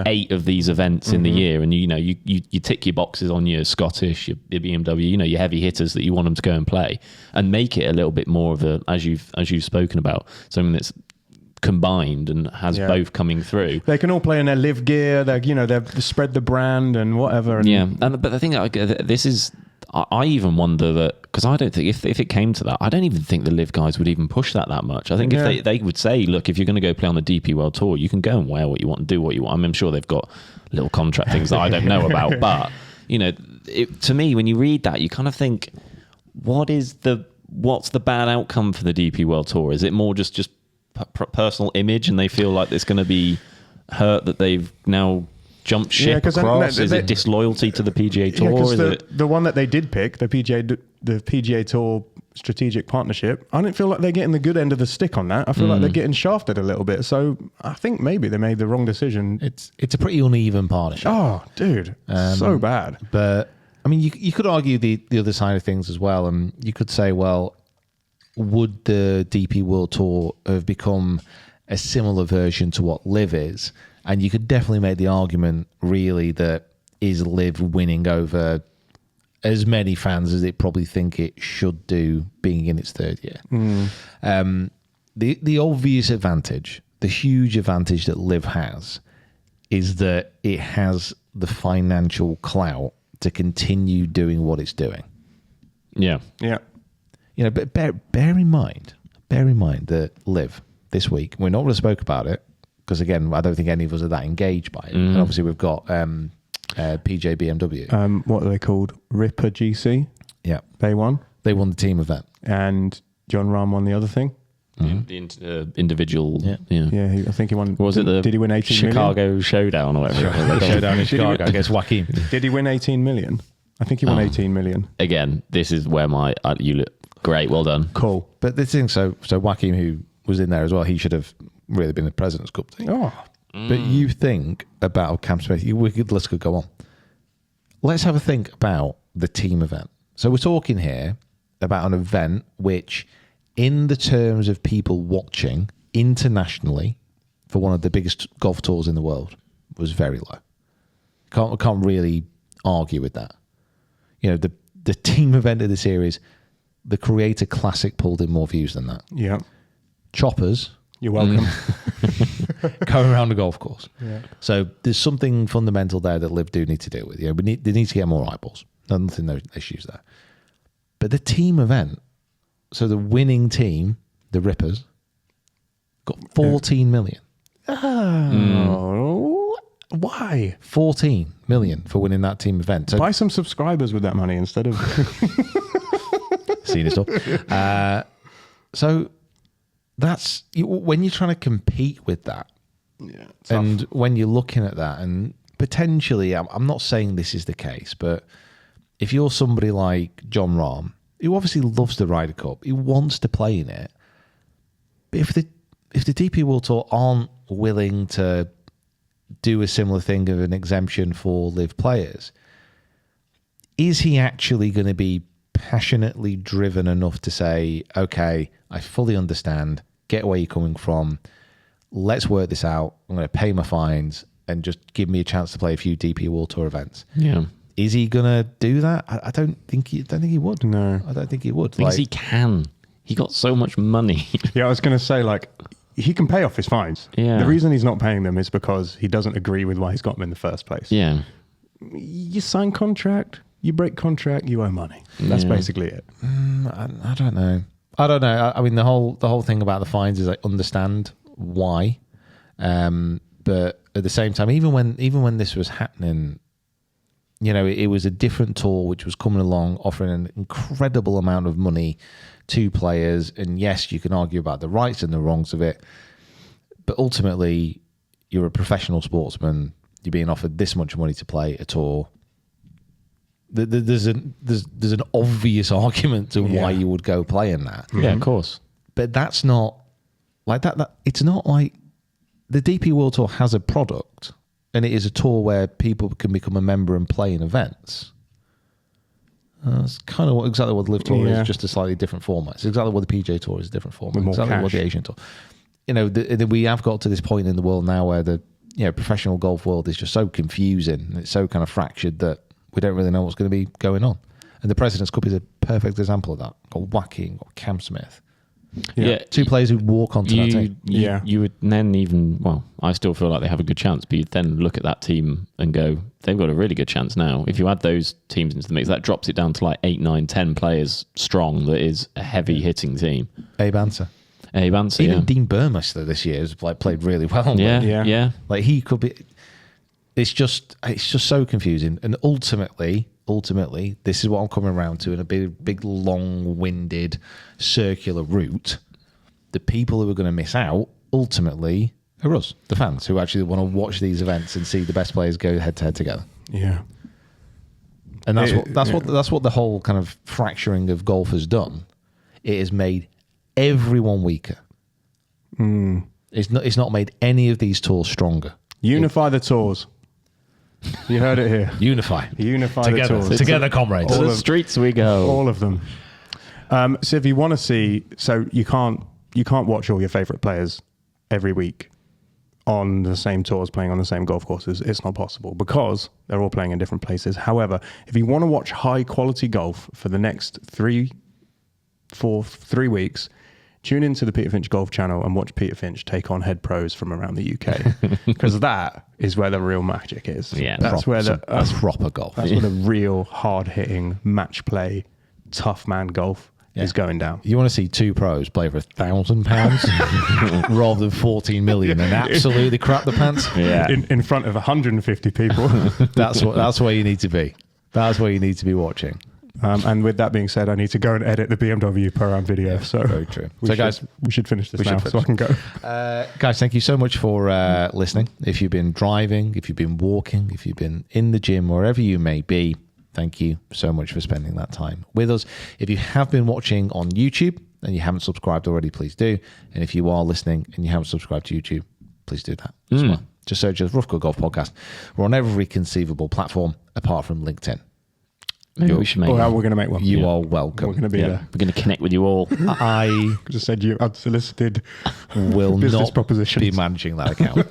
8 of these events in the year. And, you tick your boxes on your Scottish, your BMW, your heavy hitters that you want them to go and play, and make it a little bit more of a, as you've spoken about, something that's combined and has both coming through. They can all play in their LIV gear. They've spread the brand and whatever. And but the thing this is, I even wonder that, because I don't think if it came to that, I don't even think the LIV guys would even push that much. I think if they would say, look, if you're going to go play on the DP World Tour, you can go and wear what you want and do what you want. I mean, I'm sure they've got little contract things that I don't know about, but to me, when you read that, you kind of think, what's the bad outcome for the DP World Tour? Is it more just personal image, and they feel like it's going to be hurt that they've now jump ship across? Is it disloyalty to the PGA Tour? Because the one that they did pick, the PGA Tour strategic partnership, I don't feel like they're getting the good end of the stick on that. I feel like they're getting shafted a little bit. So I think maybe they made the wrong decision. It's a pretty uneven partnership. Oh, dude, so bad. But I mean, you could argue the other side of things as well, and you could say, well, would the DP World Tour have become a similar version to what LIV is? And you could definitely make the argument, really, that is LIV winning over as many fans as it probably think it should do, being in its third year. The obvious advantage, the huge advantage that LIV has, is that it has the financial clout to continue doing what it's doing. Yeah. but bear in mind that LIV this week, we're not going to spoke about it because again, I don't think any of us are that engaged by it. And obviously, we've got PGA BMW. What are they called? Ripper GC. Yeah, They won, they won the team event. and John Rahm won the other thing. The individual. Yeah. Yeah, I think he won. What was it? Did he win 18 million? Chicago Showdown or whatever? The showdown in Chicago against Joaquin. Did he win 18 million? I think he won 18 million. Again, this is where you look great. Well done. Cool. But the thing, so Joaquin, who was in there as well, he should have really been the President's Cup team. Oh, But you think about Cam Smith, list could go on. Let's have a think about the team event. So we're talking here about an event which, in the terms of people watching internationally for one of the biggest golf tours in the world, was very low. Can't really argue with that. The team event of the series, the Creator Classic pulled in more views than that. yeah. Choppers You're welcome. going around the golf course. Yeah. So there's something fundamental there that LIV do need to deal with. They need to get more eyeballs. Nothing, no issues there. But the team event, so the winning team, the Rippers, got 14 million. Oh, why? 14 million for winning that team event. So Buy some subscribers with that money instead of. seen it all. So that's when you're trying to compete with that. Yeah. And when you're looking at that, and potentially, I'm not saying this is the case, but if you're somebody like John Rahm, who obviously loves the Ryder Cup, he wants to play in it, but if the DP World Tour aren't willing to do a similar thing of an exemption for LIV players, is he actually going to be passionately driven enough to say, okay, I fully understand, get where you're coming from, let's work this out, I'm going to pay my fines and just give me a chance to play a few DP World Tour events? Yeah. Is he going to do that? I don't think he would. No. I don't think he would. Because he can. He got so much money. Yeah, I was going to say, he can pay off his fines. Yeah. The reason he's not paying them is because he doesn't agree with why he's got them in the first place. Yeah. You sign contract, you break contract, you owe money. That's basically it. I don't know. I mean, the whole thing about the fines is I understand why, but at the same time, even when this was happening, it was a different tour which was coming along, offering an incredible amount of money to players. And yes, you can argue about the rights and the wrongs of it, but ultimately, you're a professional sportsman. You're being offered this much money to play a tour. There's an obvious argument to why you would go play in that. Yeah, of course. But that's not like that. It's not like the DP World Tour has a product, and it is a tour where people can become a member and play in events. It's kind of exactly what the LIV Tour is, just a slightly different format. It's exactly what the PGA Tour is, a different format. Exactly what the Asian Tour. We have got to this point in the world now where the professional golf world is just so confusing and it's so kind of fractured that we don't really know what's going to be going on. And the President's Cup is a perfect example of that. Got Joaquin, got Cam Smith. Yeah. Two players who walk onto that team. You would then I still feel like they have a good chance, but you then look at that team and go, they've got a really good chance now. If you add those teams into the mix, that drops it down to 8, 9, 10 players strong. That is a heavy hitting team. Abe Ancer. Even Dean Burmester this year has played really well. Yeah. Like he could be. It's just so confusing, and ultimately, this is what I'm coming around to in a big, long-winded, circular route. The people who are going to miss out ultimately are us, the fans, who actually want to watch these events and see the best players go head-to-head together. Yeah. And that's what the whole kind of fracturing of golf has done. It has made everyone weaker. It's not made any of these tours stronger. Unify the tours. You heard it here. Unify Together. the tours. Together, comrades. To the streets we go. All of them. So if you want to see, you can't watch all your favourite players every week on the same tours, playing on the same golf courses. It's not possible because they're all playing in different places. However, if you want to watch high quality golf for the next 3 weeks, tune into the Peter Finch Golf Channel and watch Peter Finch take on head pros from around the UK, because that is where the real magic is. Yeah, that's proper golf. That's where the real hard hitting match play, tough man golf is going down. You want to see two pros play for £1,000 rather than 14 million and absolutely crap the pants? Yeah. In front of 150 people. That's where you need to be. That's where you need to be watching. And with that being said, I need to go and edit the BMW Pro-Am video. So very true. Guys, we should finish this now so I can go. Guys, thank you so much for listening. If you've been driving, if you've been walking, if you've been in the gym, wherever you may be, thank you so much for spending that time with us. If you have been watching on YouTube and you haven't subscribed already, please do. And if you are listening and you haven't subscribed to YouTube, please do that as well. Just search as Rough Cut Golf Podcast. We're on every conceivable platform apart from LinkedIn. Maybe we should make we're going to make one. You are welcome. We're going to be there. We're going to connect with you all. I just said you unsolicited will business not propositions. be managing that account.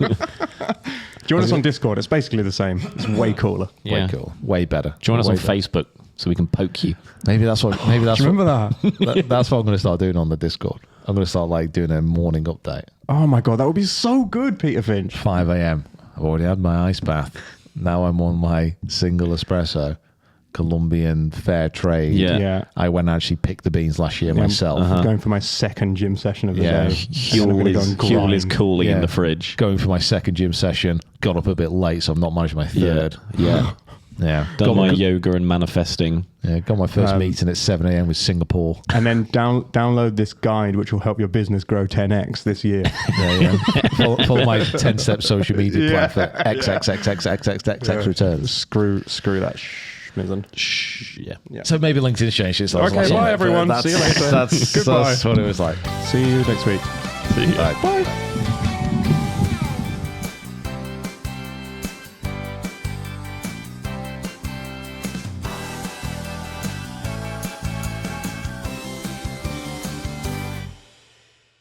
Join us on Discord. It's basically the same. It's way cooler. Way cool. Way better. Join us on Way better. Facebook so we can poke you. Maybe that's what. Do you remember that? That's what I'm going to start doing on the Discord. I'm going to start like doing a morning update. Oh my God, that would be so good, Peter Finch. 5 a.m. I've already had my ice bath. Now I'm on my single espresso, Colombian fair trade. Yeah. I went and actually picked the beans last year myself. Going for my second gym session of the day. Fuel is cooling in the fridge. Going for my second gym session. Got up a bit late, so I'm not managing my third. Yeah. Done my yoga and manifesting. Yeah, got my first meeting at 7 a.m. with Singapore. And then download this guide, which will help your business grow 10x this year. Follow my 10-step social media plan for XXXXXXX returns. Screw that schmizzin. Yeah. So maybe LinkedIn changed it. So Okay, bye everyone. See you later. That's Goodbye. what it was like. See you next week. See you. Bye. Bye.